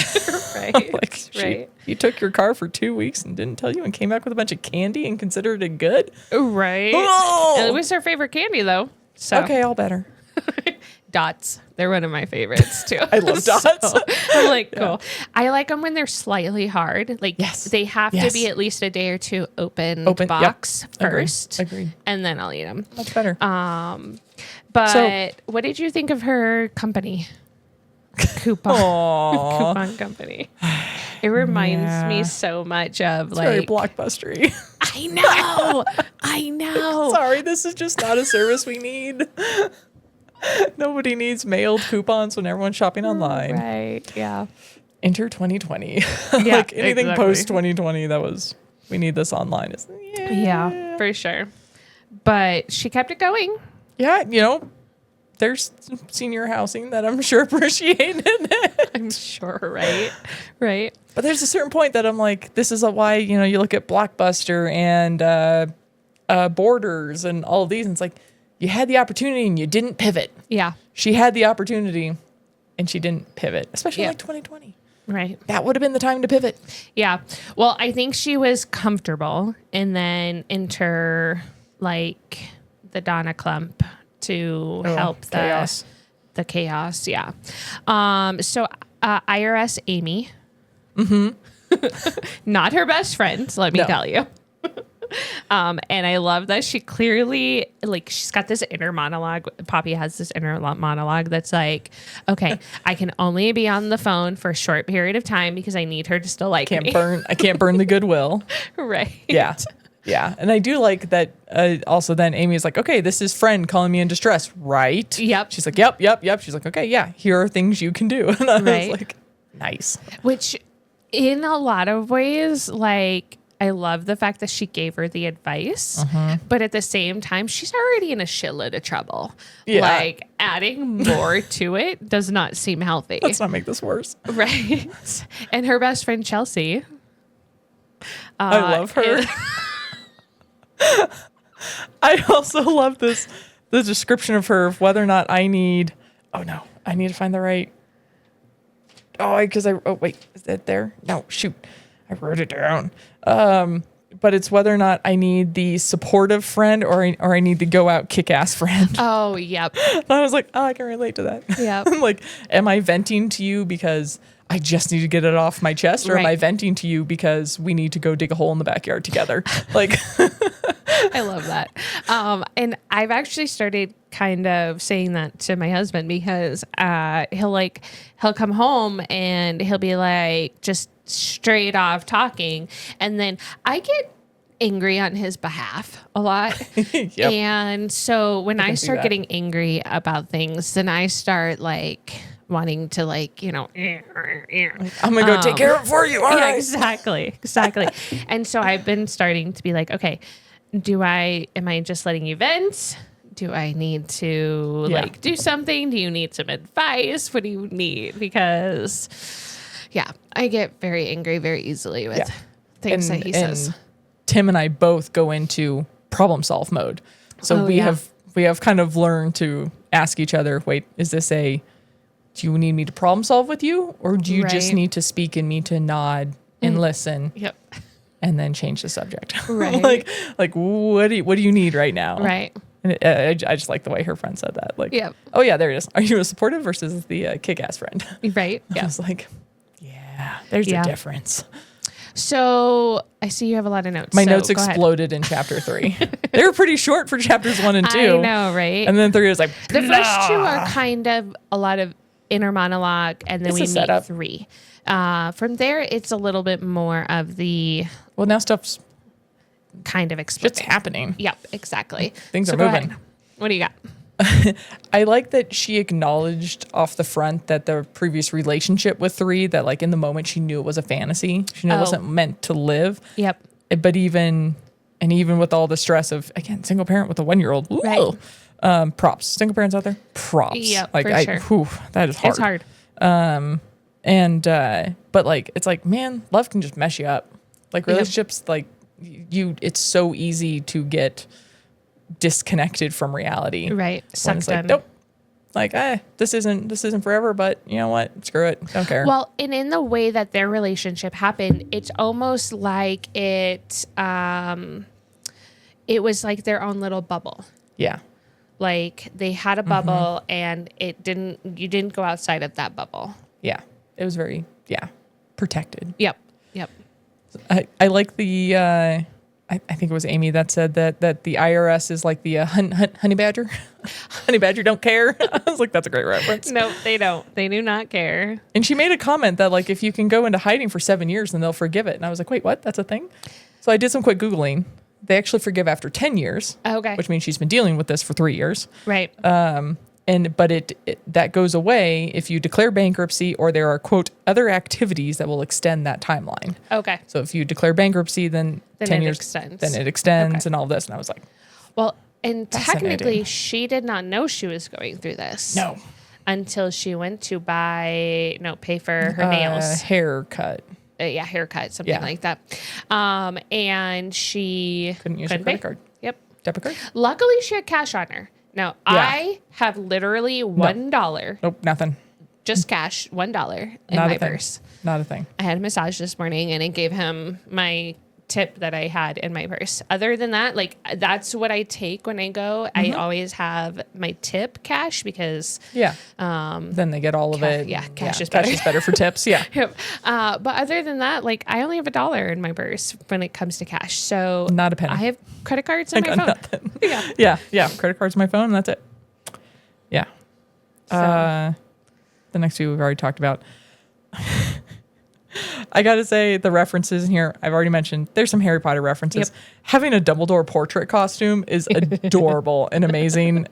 Speaker 2: Right.
Speaker 1: You took your car for 2 weeks and didn't tell you and came back with a bunch of candy and considered it good.
Speaker 2: Right.
Speaker 1: Oh!
Speaker 2: And it was her favorite candy though. So
Speaker 1: okay, all better.
Speaker 2: Dots. They're one of my favorites too.
Speaker 1: I love dots.
Speaker 2: So, I'm like, cool. I like them when they're slightly hard. Like they have to be at least a day or two open box first.
Speaker 1: Agreed.
Speaker 2: And then I'll eat them.
Speaker 1: That's better.
Speaker 2: But what did you think of her company? Coupon company. It reminds me so much of
Speaker 1: it's very blockbustery.
Speaker 2: I know.
Speaker 1: Sorry, this is just not a service we need. Nobody needs mailed coupons when everyone's shopping online.
Speaker 2: Right. Yeah.
Speaker 1: Enter 2020. Like anything post 2020 we need this online.
Speaker 2: Yeah, for sure. But she kept it going.
Speaker 1: Yeah, there's senior housing that I'm sure appreciated it.
Speaker 2: I'm sure, right? Right.
Speaker 1: But there's a certain point that I'm like, this is why, you look at Blockbuster and Borders and all of these, and it's like, you had the opportunity and you didn't pivot.
Speaker 2: Yeah.
Speaker 1: She had the opportunity and she didn't pivot, especially like 2020.
Speaker 2: Right.
Speaker 1: That would have been the time to pivot.
Speaker 2: Yeah. Well, I think she was comfortable and then enter like the Donna clump to help
Speaker 1: chaos.
Speaker 2: The chaos. Yeah. So IRS Amy, not her best friend, let me tell you. And I love that she clearly, like, she's got this inner monologue. Poppy has this inner monologue that's like, okay, I can only be on the phone for a short period of time because I need her to still like me.
Speaker 1: I can't burn the goodwill.
Speaker 2: Right.
Speaker 1: Yeah. Yeah. And I do like that. Also, then Amy's like, okay, this is friend calling me in distress, right?
Speaker 2: Yep.
Speaker 1: She's like, yep. She's like, okay, yeah, here are things you can do. And I was like, nice.
Speaker 2: Which, in a lot of ways, like, I love the fact that she gave her the advice, but at the same time, she's already in a shitload of trouble.
Speaker 1: Yeah.
Speaker 2: Like, adding more to it does not seem healthy.
Speaker 1: Let's not make this worse.
Speaker 2: Right. And her best friend, Chelsea.
Speaker 1: I love her. I also love the description of her, of whether or not I need to find the right. Wait, is that there? No, shoot. I wrote it down. But it's whether or not I need the supportive friend or I need the go out kick ass friend.
Speaker 2: Oh, yep.
Speaker 1: And I was like, oh, I can relate to that.
Speaker 2: Yep.
Speaker 1: I'm like, am I venting to you because I just need to get it off my chest, or am I venting to you because we need to go dig a hole in the backyard together? Like,
Speaker 2: I love that. And I've actually started kind of saying that to my husband because he'll come home and he'll be like just straight off talking, and then I get angry on his behalf a lot.
Speaker 1: Yep.
Speaker 2: And so when I start
Speaker 1: that.
Speaker 2: getting angry about things, then I start like wanting to like,
Speaker 1: I'm gonna go take care of it for you. All right.
Speaker 2: Exactly. And so I've been starting to be like, okay, am I just letting you vent? Do I need to like do something? Do you need some advice? What do you need? Because I get very angry very easily with things that he says.
Speaker 1: Tim and I both go into problem solve mode. So we have kind of learned to ask each other, wait, do you need me to problem solve with you? Or do you just need to speak and me to nod and listen?
Speaker 2: Yep.
Speaker 1: And then change the subject.
Speaker 2: Right.
Speaker 1: like what do you need right now?
Speaker 2: Right.
Speaker 1: And I just like the way her friend said that. Like, oh yeah, there it is. Are you a supportive versus the kick-ass friend?
Speaker 2: Right.
Speaker 1: I was like, yeah, there's a difference.
Speaker 2: So I see you have a lot of notes.
Speaker 1: My notes exploded in chapter 3. They were pretty short for chapters 1 and 2.
Speaker 2: I know, right?
Speaker 1: And then 3 was like,
Speaker 2: the first 2 are kind of a lot of inner monologue, and then we meet 3. From there, it's a little bit more of the
Speaker 1: now stuff's
Speaker 2: kind of exploding.
Speaker 1: It's happening.
Speaker 2: Yep, exactly.
Speaker 1: Things are moving.
Speaker 2: Ahead. What do you got?
Speaker 1: I like that she acknowledged off the front that the previous relationship with 3, that like in the moment she knew it was a fantasy. She knew it wasn't meant to live.
Speaker 2: Yep.
Speaker 1: But even with all the stress of, again, single parent with a 1-year-old. Right. Props. Single parents out there. Props.
Speaker 2: Yep,
Speaker 1: like
Speaker 2: for sure.
Speaker 1: That is hard.
Speaker 2: It's hard.
Speaker 1: But like, it's like, man, love can just mess you up. Like relationships, like it's so easy to get disconnected from reality.
Speaker 2: Right.
Speaker 1: It's like, nope. Like, this isn't forever, but you know what? Screw it. Don't care.
Speaker 2: Well, and in the way that their relationship happened, it's almost like it was like their own little bubble.
Speaker 1: Yeah.
Speaker 2: Like they had a bubble and you didn't go outside of that bubble.
Speaker 1: Yeah. It was very, protected.
Speaker 2: Yep.
Speaker 1: I like the, I think it was Amy that said that the IRS is like the honey badger. Honey badger don't care. I was like, that's a great reference.
Speaker 2: No, they don't. They do not care.
Speaker 1: And she made a comment that like, if you can go into hiding for 7 years, then they'll forgive it. And I was like, wait, what? That's a thing? So I did some quick Googling. They actually forgive after 10 years.
Speaker 2: Okay.
Speaker 1: Which means she's been dealing with this for 3 years.
Speaker 2: Right.
Speaker 1: But that goes away if you declare bankruptcy or there are, quote, other activities that will extend that timeline.
Speaker 2: Okay.
Speaker 1: So if you declare bankruptcy, then 10 years
Speaker 2: extends.
Speaker 1: Then it extends and all this. And I was like,
Speaker 2: well, and technically she did not know she was going through this.
Speaker 1: No.
Speaker 2: Until she went to pay for her nails.
Speaker 1: Haircut.
Speaker 2: Haircut, something like that. And she
Speaker 1: couldn't use her credit card.
Speaker 2: Yep.
Speaker 1: Debit card?
Speaker 2: Luckily, she had cash on her. Now, I have literally $1.
Speaker 1: Nope, nothing.
Speaker 2: Just cash, $1 in my purse.
Speaker 1: Not a thing.
Speaker 2: I had a massage this morning, and it gave him my tip that I had in my purse. Other than that, like that's what I take when I go. I always have my tip cash because
Speaker 1: then they get all of it.
Speaker 2: Yeah, cash is
Speaker 1: cash
Speaker 2: better.
Speaker 1: is better for tips. Yeah.
Speaker 2: Yep. But other than that, like I only have $1 in my purse when it comes to cash. So
Speaker 1: Not a penny.
Speaker 2: I have credit cards on my phone.
Speaker 1: Nothing.
Speaker 2: Yeah.
Speaker 1: Yeah. Credit cards, my phone. And that's it. Yeah.
Speaker 2: So.
Speaker 1: The next two we've already talked about. I got to say the references in here, I've already mentioned, there's some Harry Potter references.
Speaker 2: Yep.
Speaker 1: Having a Dumbledore portrait costume is adorable and amazing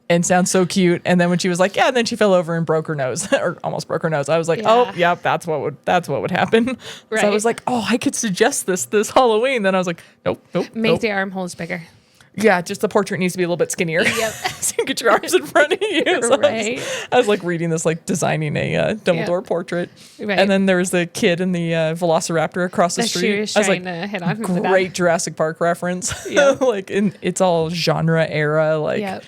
Speaker 1: and sounds so cute. And then when she was like, and then she fell over and broke her nose or almost broke her nose. I was like, oh, yeah, that's what would happen. Right. So I was like, oh, I could suggest this Halloween. Then I was like, nope.
Speaker 2: Make the armholes bigger.
Speaker 1: Yeah, just the portrait needs to be a little bit skinnier.
Speaker 2: Yep.
Speaker 1: So you get your arms in front of you. So
Speaker 2: Right.
Speaker 1: I was like reading this, like designing a Dumbledore portrait.
Speaker 2: Right.
Speaker 1: And then there was the kid in the Velociraptor across the
Speaker 2: That
Speaker 1: street.
Speaker 2: she was
Speaker 1: I was
Speaker 2: trying
Speaker 1: like,
Speaker 2: to hit on.
Speaker 1: great Jurassic Park reference.
Speaker 2: Yeah.
Speaker 1: Like it's all genre era. Like,
Speaker 2: Yep.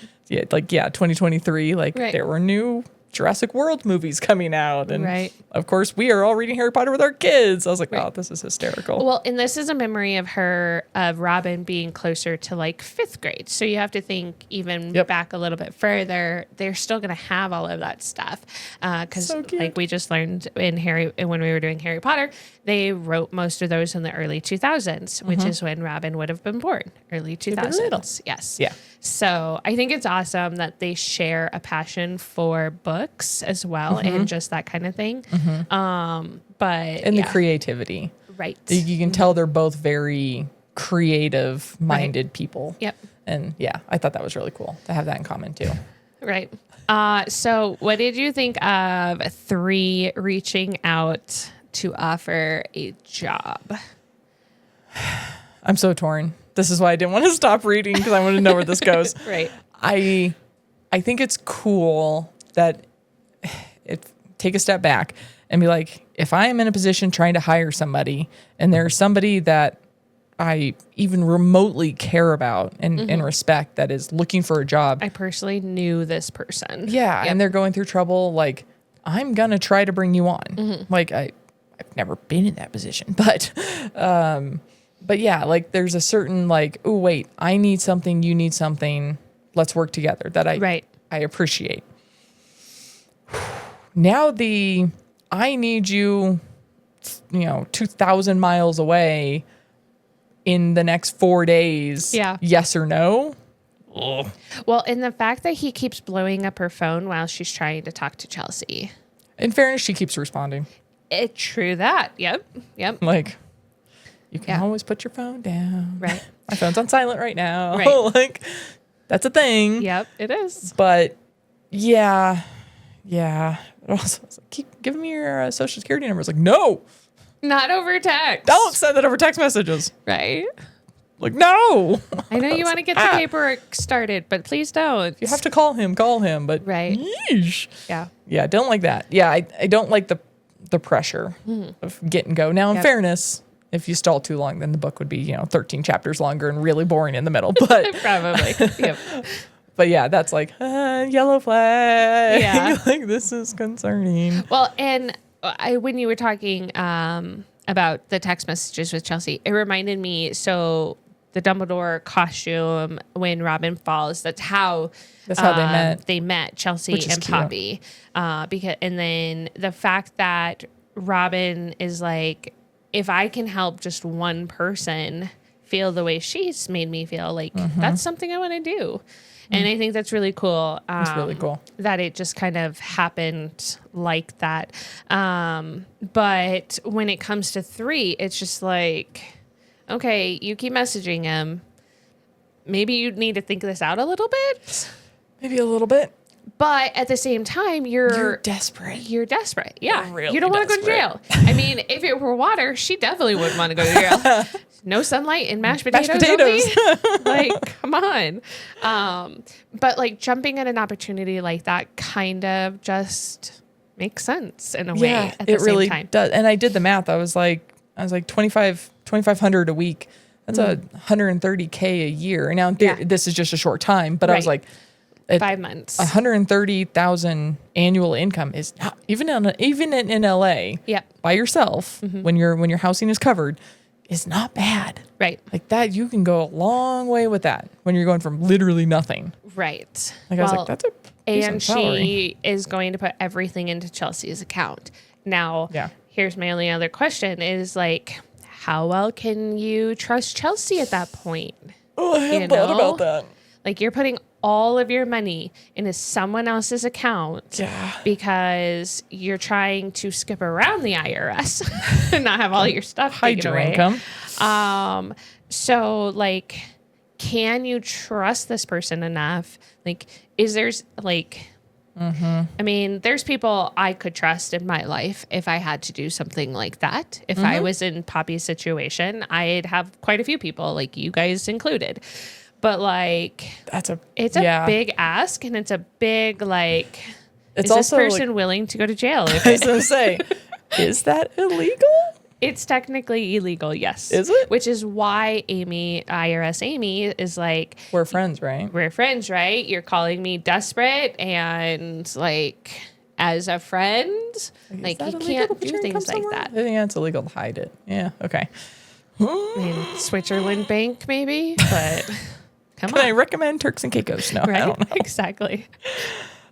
Speaker 1: 2023. Like
Speaker 2: Right.
Speaker 1: there were new Jurassic World movies coming out. And
Speaker 2: Right.
Speaker 1: of course we are all reading Harry Potter with our kids. I was like,
Speaker 2: Right.
Speaker 1: oh, this is hysterical.
Speaker 2: Well, and this is a memory of Robin being closer to like 5th grade. So you have to think even back a little bit further, they're still going to have all of that stuff. Because
Speaker 1: So cute.
Speaker 2: like we just learned when we were doing Harry Potter, they wrote most of those in the early 2000s, which is when Robin would have been born, early 2000s. Yes.
Speaker 1: Yeah.
Speaker 2: So I think it's awesome that they share a passion for books as well and just that kind of thing. But
Speaker 1: And the creativity.
Speaker 2: right.
Speaker 1: You can tell they're both very creative minded people.
Speaker 2: Yep.
Speaker 1: And yeah, I thought that was really cool to have that in common too.
Speaker 2: Right. So what did you think of 3 reaching out to offer a job?
Speaker 1: I'm so torn. This is why I didn't want to stop reading because I want to know where this goes.
Speaker 2: Right.
Speaker 1: I think it's cool that take a step back and be like, if I am in a position trying to hire somebody and there's somebody that I even remotely care about and respect that is looking for a job.
Speaker 2: I personally knew this person.
Speaker 1: Yeah.
Speaker 2: Yep.
Speaker 1: And they're going through trouble. Like, I'm going to try to bring you on. Like, I've never been in that position, but yeah, like there's a certain like, oh, wait, I need something. You need something. Let's work together that I appreciate. Now I need you, 2,000 miles away in the next 4 days.
Speaker 2: Yeah.
Speaker 1: Yes or no?
Speaker 2: Well, and the fact that he keeps blowing up her phone while she's trying to talk to Chelsea.
Speaker 1: In fairness, she keeps responding.
Speaker 2: True that. Yep.
Speaker 1: Like, you can always put your phone down.
Speaker 2: Right.
Speaker 1: My phone's on silent right now.
Speaker 2: Right.
Speaker 1: Like, that's a thing.
Speaker 2: Yep, it is.
Speaker 1: But yeah. But also, I was like, keep giving me your social security number. It's like, no.
Speaker 2: Not over text.
Speaker 1: Don't send that over text messages.
Speaker 2: Right.
Speaker 1: Like, no.
Speaker 2: I know you want to get the paperwork started, but please don't.
Speaker 1: If you have to call him. But
Speaker 2: Right.
Speaker 1: yeesh.
Speaker 2: Yeah.
Speaker 1: Yeah, I don't like that. Yeah, I don't like the pressure of get and go. Now, in fairness, if you stall too long, then the book would be, 13 chapters longer and really boring in the middle. But
Speaker 2: Probably. Yep.
Speaker 1: But yeah, that's like yellow flag.
Speaker 2: Yeah.
Speaker 1: Like, this is concerning.
Speaker 2: Well, and when you were talking about the text messages with Chelsea, it reminded me. So the Dumbledore costume when Robin falls. That's how
Speaker 1: they met.
Speaker 2: They met, Chelsea and
Speaker 1: cute.
Speaker 2: Poppy. And then the fact that Robin is like, if I can help just one person feel the way she's made me feel, like that's something I want to do. And I think that's really cool.
Speaker 1: It's really cool.
Speaker 2: That it just kind of happened like that. But when it comes to 3, it's just like, okay, you keep messaging him. Maybe you need to think this out a little bit.
Speaker 1: Maybe a little bit.
Speaker 2: But at the same time, you're
Speaker 1: desperate.
Speaker 2: You're desperate. Yeah.
Speaker 1: Really
Speaker 2: you don't want to go to jail. I mean, if it were water, she definitely wouldn't want to go to jail. No sunlight and mashed potatoes. Only? Like, come on. But like jumping at an opportunity like that kind of just makes sense in a way at the same time.
Speaker 1: Does. And I did the math. I was like 2,500 a week. That's $130K a year. And now in theory, this is just a short time, but I was like,
Speaker 2: 5 months.
Speaker 1: 130,000 annual income is not even in LA.
Speaker 2: Yeah.
Speaker 1: By yourself when your housing is covered is not bad.
Speaker 2: Right.
Speaker 1: Like that, you can go a long way with that when you're going from literally nothing.
Speaker 2: Right.
Speaker 1: Like I was like, that's a decent
Speaker 2: and
Speaker 1: salary.
Speaker 2: she is going to put everything into Chelsea's account. Now, here's my only other question is like, how well can you trust Chelsea at that point?
Speaker 1: Oh, I hadn't thought about that.
Speaker 2: Like you're putting all of your money into someone else's account because you're trying to skip around the IRS and not have all your stuff
Speaker 1: hide
Speaker 2: taken
Speaker 1: your
Speaker 2: away.
Speaker 1: income.
Speaker 2: So like, can you trust this person enough? Like, is there's like, I mean, there's people I could trust in my life if I had to do something like that. If I was in Poppy's situation, I'd have quite a few people, like you guys included. But like, it's a big ask, and it's a big like.
Speaker 1: It's
Speaker 2: is
Speaker 1: also
Speaker 2: this person willing to go to jail?
Speaker 1: I was gonna say, is that illegal?
Speaker 2: It's technically illegal, yes.
Speaker 1: Is it?
Speaker 2: Which is why IRS Amy is like,
Speaker 1: We're friends, right?
Speaker 2: we're friends, right? You're calling me desperate and like as a friend, like you can't do things like that.
Speaker 1: I think it's illegal to hide it. Yeah. Okay.
Speaker 2: I mean, Switzerland Bank maybe, but come
Speaker 1: Can
Speaker 2: on.
Speaker 1: I recommend Turks and Caicos? No, I
Speaker 2: Right?
Speaker 1: don't know.
Speaker 2: Exactly.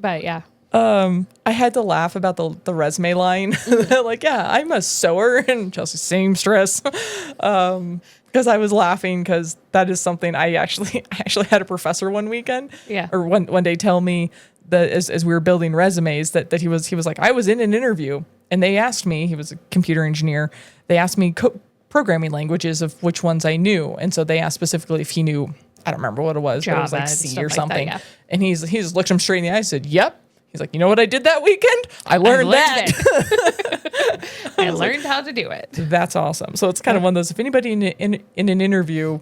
Speaker 2: But yeah.
Speaker 1: I had to laugh about the resume line. Like, yeah, I'm a sewer, and Chelsea, same stress. Because I was laughing because that is something I actually had a professor one weekend, or one day tell me that as we were building resumes that he was like, I was in an interview and they asked me, he was a computer engineer, they asked me programming languages of which ones I knew, and so they asked specifically if he knew, I don't remember what it was,
Speaker 2: Java,
Speaker 1: but it was like C or something.
Speaker 2: Like that,
Speaker 1: and he just looked him straight in the eye and said, "Yep." He's like, "You know what I did that weekend? I learned that.
Speaker 2: I learned how to do it."
Speaker 1: That's awesome. So it's kind of one of those, if anybody in an interview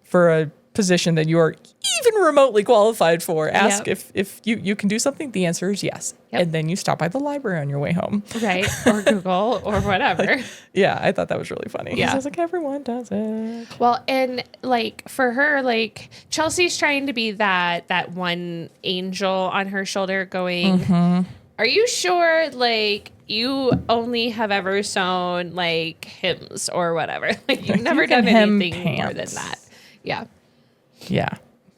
Speaker 1: for a position that you are even remotely qualified for, ask if you can do something. The answer is yes. And then you stop by the library on your way home.
Speaker 2: Right. Or Google or whatever.
Speaker 1: Yeah, I thought that was really funny.
Speaker 2: Yeah.
Speaker 1: I was like, everyone does it.
Speaker 2: Well, and like for her, like Chelsea's trying to be that one angel on her shoulder going, are you sure like you only have ever sewn like hymns or whatever? Like you've never done anything more than that. Yeah.
Speaker 1: Yeah.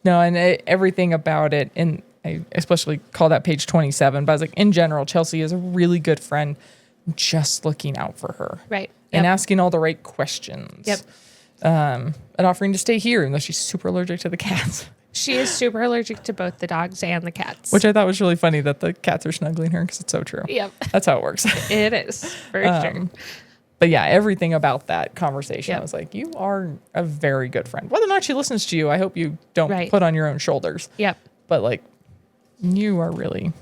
Speaker 1: No, and everything about it, and I especially call that page 27, but I was like, in general, Chelsea is a really good friend, just looking out for her.
Speaker 2: Right.
Speaker 1: And asking all the right questions.
Speaker 2: Yep.
Speaker 1: And offering to stay here, even though she's super allergic to the cats.
Speaker 2: She is super allergic to both the dogs and the cats.
Speaker 1: Which I thought was really funny that the cats are snuggling her, because it's so true.
Speaker 2: Yep.
Speaker 1: That's how it works.
Speaker 2: It is, for sure.
Speaker 1: But yeah, everything about that conversation, I
Speaker 2: Yep.
Speaker 1: was like, you are a very good friend. Whether or not she listens to you, I hope you don't put on your own shoulders.
Speaker 2: Yep.
Speaker 1: But like, you are really...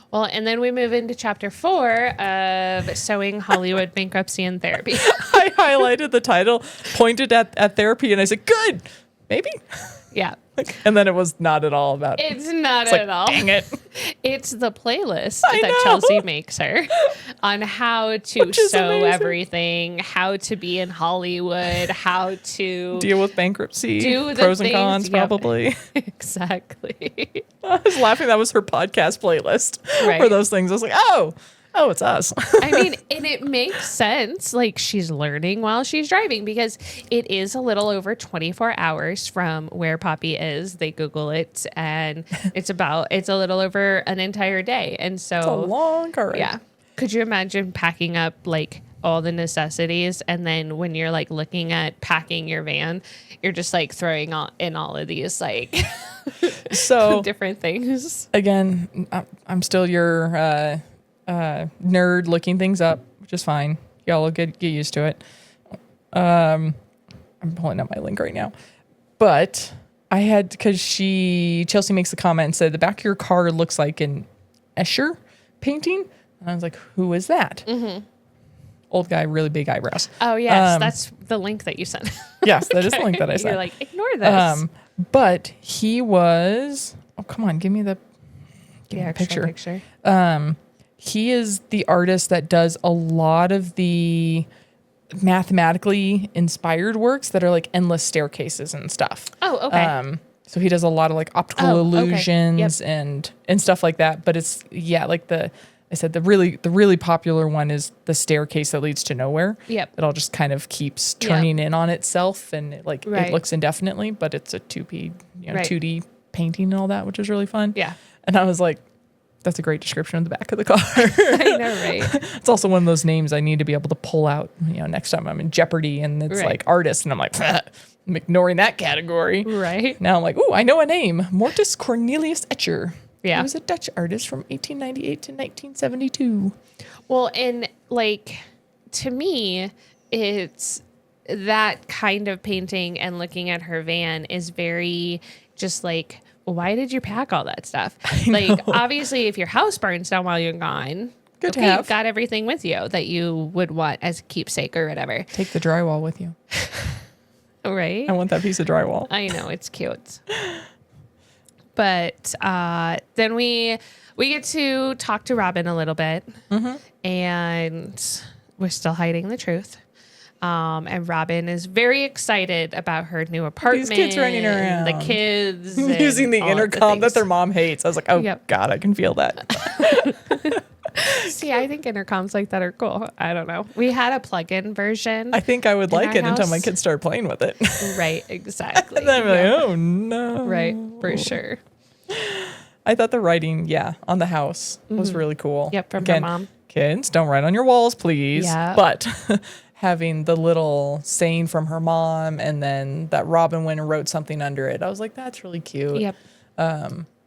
Speaker 2: Well, and then we move into chapter 4 of Sewing Hollywood Bankruptcy and Therapy.
Speaker 1: I highlighted the title, pointed at therapy, and I said, good, maybe.
Speaker 2: Yeah.
Speaker 1: And then it was not at all about it.
Speaker 2: It's not
Speaker 1: It's
Speaker 2: at all.
Speaker 1: Dang it.
Speaker 2: It's the playlist
Speaker 1: I
Speaker 2: that
Speaker 1: know.
Speaker 2: Chelsea makes her on how to
Speaker 1: Which is
Speaker 2: sew
Speaker 1: amazing.
Speaker 2: everything, how to be in Hollywood, how to
Speaker 1: Deal with bankruptcy,
Speaker 2: do the
Speaker 1: pros and
Speaker 2: things-
Speaker 1: cons,
Speaker 2: yep.
Speaker 1: probably.
Speaker 2: Exactly.
Speaker 1: I was laughing. That was her podcast playlist
Speaker 2: Right.
Speaker 1: for those things. I was like, oh, it's us.
Speaker 2: I mean, and it makes sense. Like she's learning while she's driving because it is a little over 24 hours from where Poppy is. They Google it and it's a little over an entire day. And so
Speaker 1: It's a long car ride.
Speaker 2: yeah. Could you imagine packing up like all the necessities and then when you're like looking at packing your van, you're just like throwing in all of these like
Speaker 1: So
Speaker 2: different things.
Speaker 1: again, I'm still your nerd looking things up, which is fine. Y'all will get used to it. I'm pulling up my link right now. But I had, because Chelsea makes the comment and said, the back of your car looks like an Escher painting. And I was like, who is that? Mm-hmm. Old guy, really big eyebrows.
Speaker 2: Oh, yes. That's the link that you sent.
Speaker 1: Yes, that is the link that I sent.
Speaker 2: You're like, ignore this.
Speaker 1: But he was, oh, come on, give me the
Speaker 2: picture.
Speaker 1: He is the artist that does a lot of the mathematically inspired works that are like endless staircases and stuff.
Speaker 2: Oh, okay.
Speaker 1: So he does a lot of like optical
Speaker 2: Oh, okay.
Speaker 1: illusions
Speaker 2: Yep.
Speaker 1: and stuff like that. But it's like the I said the really popular one is the staircase that leads to nowhere.
Speaker 2: Yep.
Speaker 1: It all just kind of keeps turning in on itself, and it looks indefinitely, but it's a 2P, 2D painting and all that, which is really fun.
Speaker 2: Yeah.
Speaker 1: And I was like, that's a great description of the back of the car.
Speaker 2: I know, right?
Speaker 1: It's also one of those names I need to be able to pull out, next time I'm in Jeopardy and it's like artist, and I'm like, I'm ignoring that category.
Speaker 2: Right.
Speaker 1: Now I'm like, ooh, I know a name. Mortis Cornelius Etcher.
Speaker 2: Yeah.
Speaker 1: He was a Dutch artist from 1898 to 1972.
Speaker 2: Well, and like, to me, it's that kind of painting and looking at her van is very just like, why did you pack all that stuff? Like, obviously, if your house burns down while you're gone,
Speaker 1: Good to have.
Speaker 2: you've got everything with you that you would want as a keepsake or whatever.
Speaker 1: Take the drywall with you.
Speaker 2: Right?
Speaker 1: I want that piece of drywall.
Speaker 2: I know, it's cute. But then we get to talk to Robin a little bit, and we're still hiding the truth. And Robin is very excited about her new apartment.
Speaker 1: These kids running around.
Speaker 2: The kids.
Speaker 1: Using the intercom that their mom hates. I was like, oh, God, I can feel that.
Speaker 2: See, I think intercoms like that are cool. I don't know. We had a plug-in version.
Speaker 1: I think I would like it until my
Speaker 2: house.
Speaker 1: kids start playing with it.
Speaker 2: Right, exactly.
Speaker 1: And then I'm like, oh, no.
Speaker 2: Right, for sure.
Speaker 1: I thought the writing, on the house was really cool.
Speaker 2: Yep, from her mom.
Speaker 1: Kids, don't write on your walls, please.
Speaker 2: Yeah.
Speaker 1: But having the little saying from her mom and then that Robin went and wrote something under it, I was like, that's really cute.
Speaker 2: Yep.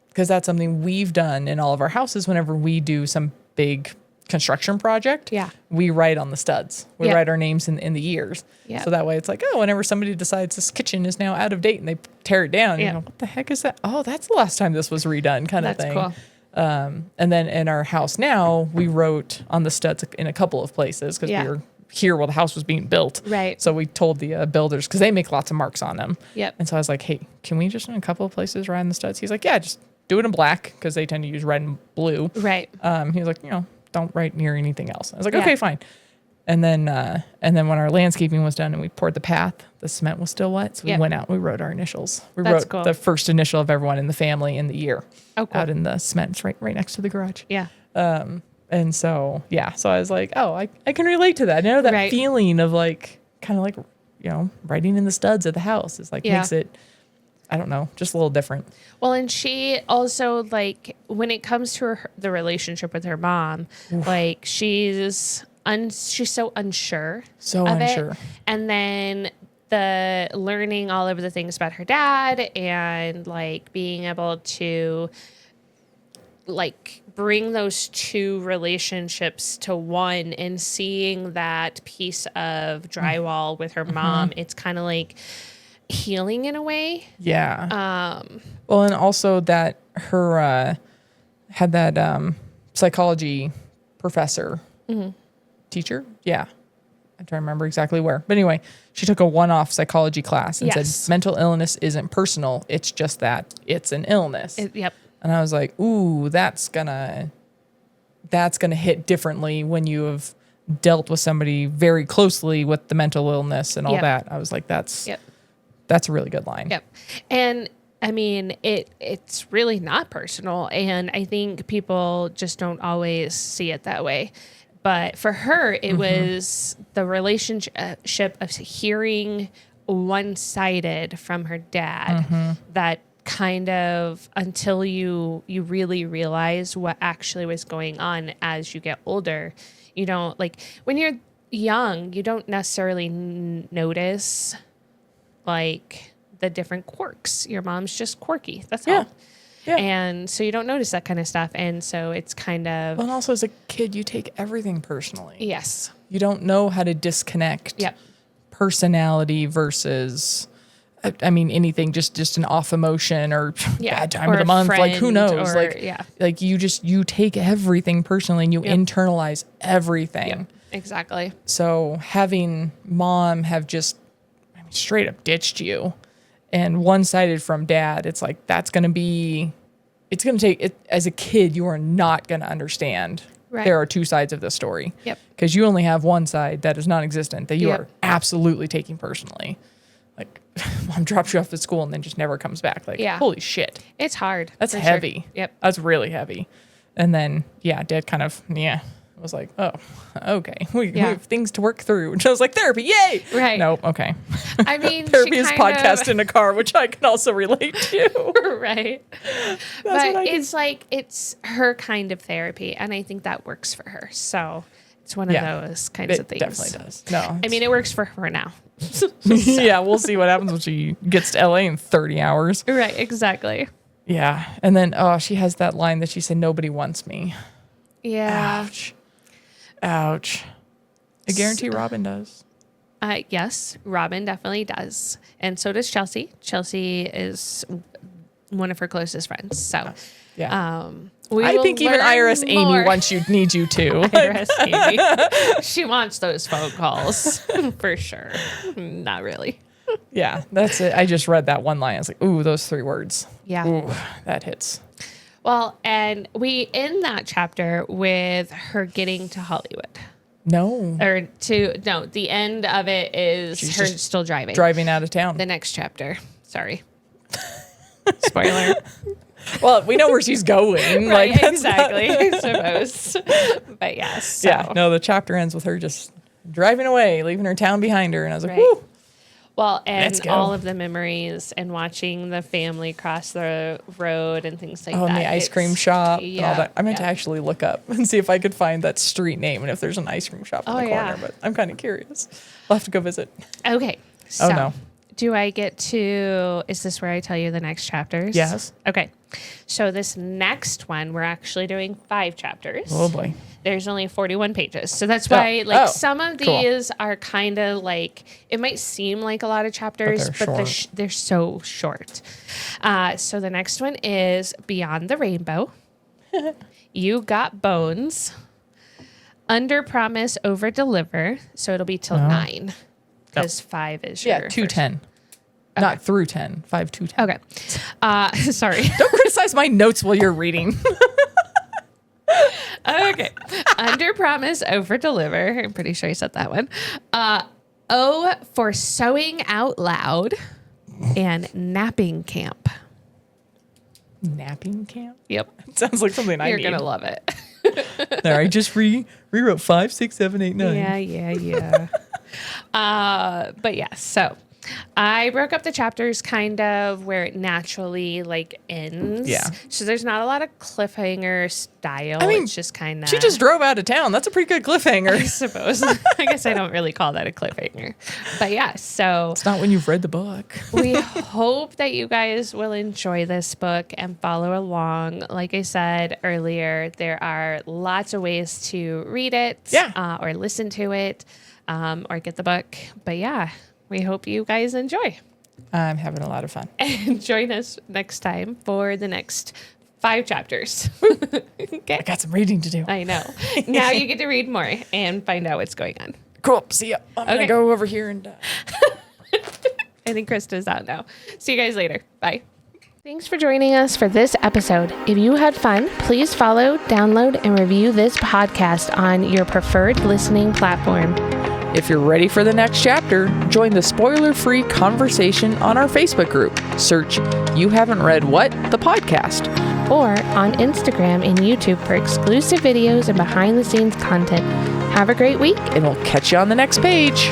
Speaker 1: Because that's something we've done in all of our houses whenever we do some big construction project.
Speaker 2: Yeah.
Speaker 1: We write on the studs. We write our names in the years.
Speaker 2: Yeah.
Speaker 1: So that way it's like, oh, whenever somebody decides this kitchen is now out of date and they tear it down, what the heck is that? Oh, that's the last time this was redone kind of thing.
Speaker 2: That's
Speaker 1: cool. And then in our house now, we wrote on the studs in a couple of places because we were here while the house was being built.
Speaker 2: Right.
Speaker 1: So we told the builders, because they make lots of marks on them.
Speaker 2: Yep.
Speaker 1: And so I was like, hey, can we just in a couple of places write on the studs? He's like, yeah, just do it in black because they tend to use red and blue.
Speaker 2: Right.
Speaker 1: He was like, don't write near anything else. I was like, okay, fine. And then when our landscaping was done and we poured the path, the cement was still wet. So we went out and we wrote our initials. We wrote the first initial of everyone in the family in the year.
Speaker 2: Oh, cool.
Speaker 1: Out in the cement. It's right next to the garage.
Speaker 2: Yeah.
Speaker 1: And so, so I was like, oh, I can relate to that. I know that feeling of like, kind of like, writing in the studs of the house is like, makes it, I don't know, just a little different.
Speaker 2: Well, and she also, like, when it comes to the relationship with her mom, like, she's so unsure.
Speaker 1: So unsure.
Speaker 2: And then the learning all of the things about her dad and, like, being able to, like, bring those two relationships to one and seeing that piece of drywall with her mom, it's kind of like healing in a way.
Speaker 1: Yeah. Well, and also that her had that psychology professor, teacher. Yeah. I'm trying to remember exactly where. But anyway, she took a one-off psychology class and said mental illness isn't personal. It's just that it's an illness.
Speaker 2: Yep.
Speaker 1: And I was like, ooh, that's gonna hit differently when you have dealt with somebody very closely with the mental illness and all that. I was like, that's a really good line.
Speaker 2: Yep. And I mean, it's really not personal. And I think people just don't always see it that way. But for her, it was the relationship of hearing one-sided from her dad that kind of, until you really realize what actually was going on as you get older, you don't, like, when you're young, you don't necessarily notice, like, the different quirks. Your mom's just quirky. That's all. Yeah. And so you don't notice that kind of stuff. And so it's kind of...
Speaker 1: Well, and also as a kid, you take everything personally.
Speaker 2: Yes.
Speaker 1: You don't know how to disconnect personality versus... I mean, anything, just an off emotion or bad time of the month. Like, who knows? Like you take everything personally and you internalize everything.
Speaker 2: Yep. Exactly.
Speaker 1: So having mom have just straight up ditched you and one-sided from dad, it's like, it's going to take it as a kid. You are not going to understand. Right. There are two sides of the story.
Speaker 2: Yep.
Speaker 1: Because you only have one side that is non-existent that you are absolutely taking personally. Like, mom drops you off at school and then just never comes back. Like, holy shit.
Speaker 2: It's hard.
Speaker 1: That's heavy.
Speaker 2: Sure. Yep.
Speaker 1: That's really heavy. And then, Dad kind of, was like, oh, okay. We have things to work through. And I was like, therapy, yay!
Speaker 2: Right.
Speaker 1: Nope, okay.
Speaker 2: I mean,
Speaker 1: therapy is podcast in a car, which I can also relate to.
Speaker 2: Right. But it's her kind of therapy, and I think that works for her. So it's one of those kinds of things. It
Speaker 1: definitely does. No.
Speaker 2: I mean, it works for her now.
Speaker 1: Yeah, we'll see what happens when she gets to LA in 30 hours.
Speaker 2: Right, exactly.
Speaker 1: Yeah. And then, she has that line that she said, nobody wants me.
Speaker 2: Yeah.
Speaker 1: Ouch. I guarantee Robin does.
Speaker 2: Yes, Robin definitely does. And so does Chelsea. Chelsea is one of her closest friends. So, I think even Iris Amy
Speaker 1: needs you too.
Speaker 2: Iris Amy. She wants those phone calls for sure. Not really.
Speaker 1: Yeah, that's it. I just read that one line. I was like, ooh, those 3 words.
Speaker 2: Yeah.
Speaker 1: Ooh, that hits.
Speaker 2: Well, and we end that chapter with her getting to Hollywood. The end of it is
Speaker 1: She's
Speaker 2: her still driving.
Speaker 1: Driving out of town.
Speaker 2: The next chapter. Sorry. Spoiler.
Speaker 1: Well, we know where she's going.
Speaker 2: Right, exactly, I suppose. But yes. So.
Speaker 1: Yeah, no, the chapter ends with her just driving away, leaving her town behind her. And I was like, whoo.
Speaker 2: Well, and all of the memories and watching the family cross the road and things like that.
Speaker 1: And the ice cream shop and all that. I meant to actually look up and see if I could find that street name and if there's an ice cream shop in the corner. But I'm kind of curious. I'll have to go visit.
Speaker 2: Okay. So
Speaker 1: no.
Speaker 2: Do I get to, is this where I tell you the next chapters?
Speaker 1: Yes.
Speaker 2: Okay. So this next one, we're actually doing 5 chapters.
Speaker 1: Oh boy.
Speaker 2: There's only 41 pages. So that's why some of these are kind of like, it might seem like a lot of chapters, but they're so short. So the next one is Beyond the Rainbow. You Got Bones. Under Promise, Over Deliver. So it'll be till 9. Because 5 is your
Speaker 1: 2:10. Okay. Not through 10. 5 to 10.
Speaker 2: Okay. Sorry.
Speaker 1: Don't criticize my notes while you're reading.
Speaker 2: Okay. Under Promise, Over Deliver. I'm pretty sure I said that one. O for Sewing Out Loud and Napping Camp.
Speaker 1: Napping Camp?
Speaker 2: Yep.
Speaker 1: It sounds like something I need.
Speaker 2: You're going to love it.
Speaker 1: There, I just rewrote 5, 6, 7, 8, 9.
Speaker 2: Yeah. But yeah, so I broke up the chapters kind of where it naturally ends.
Speaker 1: Yeah.
Speaker 2: So there's not a lot of cliffhanger style. I mean, it's just kind of.
Speaker 1: She just drove out of town. That's a pretty good cliffhanger.
Speaker 2: I suppose. I guess I don't really call that a cliffhanger. But yeah, so.
Speaker 1: It's not when you've read the book.
Speaker 2: We hope that you guys will enjoy this book and follow along. Like I said earlier, there are lots of ways to read it or listen to it or get the book. But yeah. We hope you guys enjoy.
Speaker 1: I'm having a lot of fun.
Speaker 2: And join us next time for the next 5 chapters. Okay.
Speaker 1: I got some reading to do.
Speaker 2: I know. Now you get to read more and find out what's going on.
Speaker 1: Cool. See ya. I'm going to go over here and...
Speaker 2: I think Krysta's out now. See you guys later. Bye. Thanks for joining us for this episode. If you had fun, please follow, download, and review this podcast on your preferred listening platform.
Speaker 1: If you're ready for the next chapter, join the spoiler-free conversation on our Facebook group. Search You Haven't Read What? The podcast.
Speaker 2: Or on Instagram and YouTube for exclusive videos and behind-the-scenes content. Have a great week.
Speaker 1: And we'll catch you on the next page.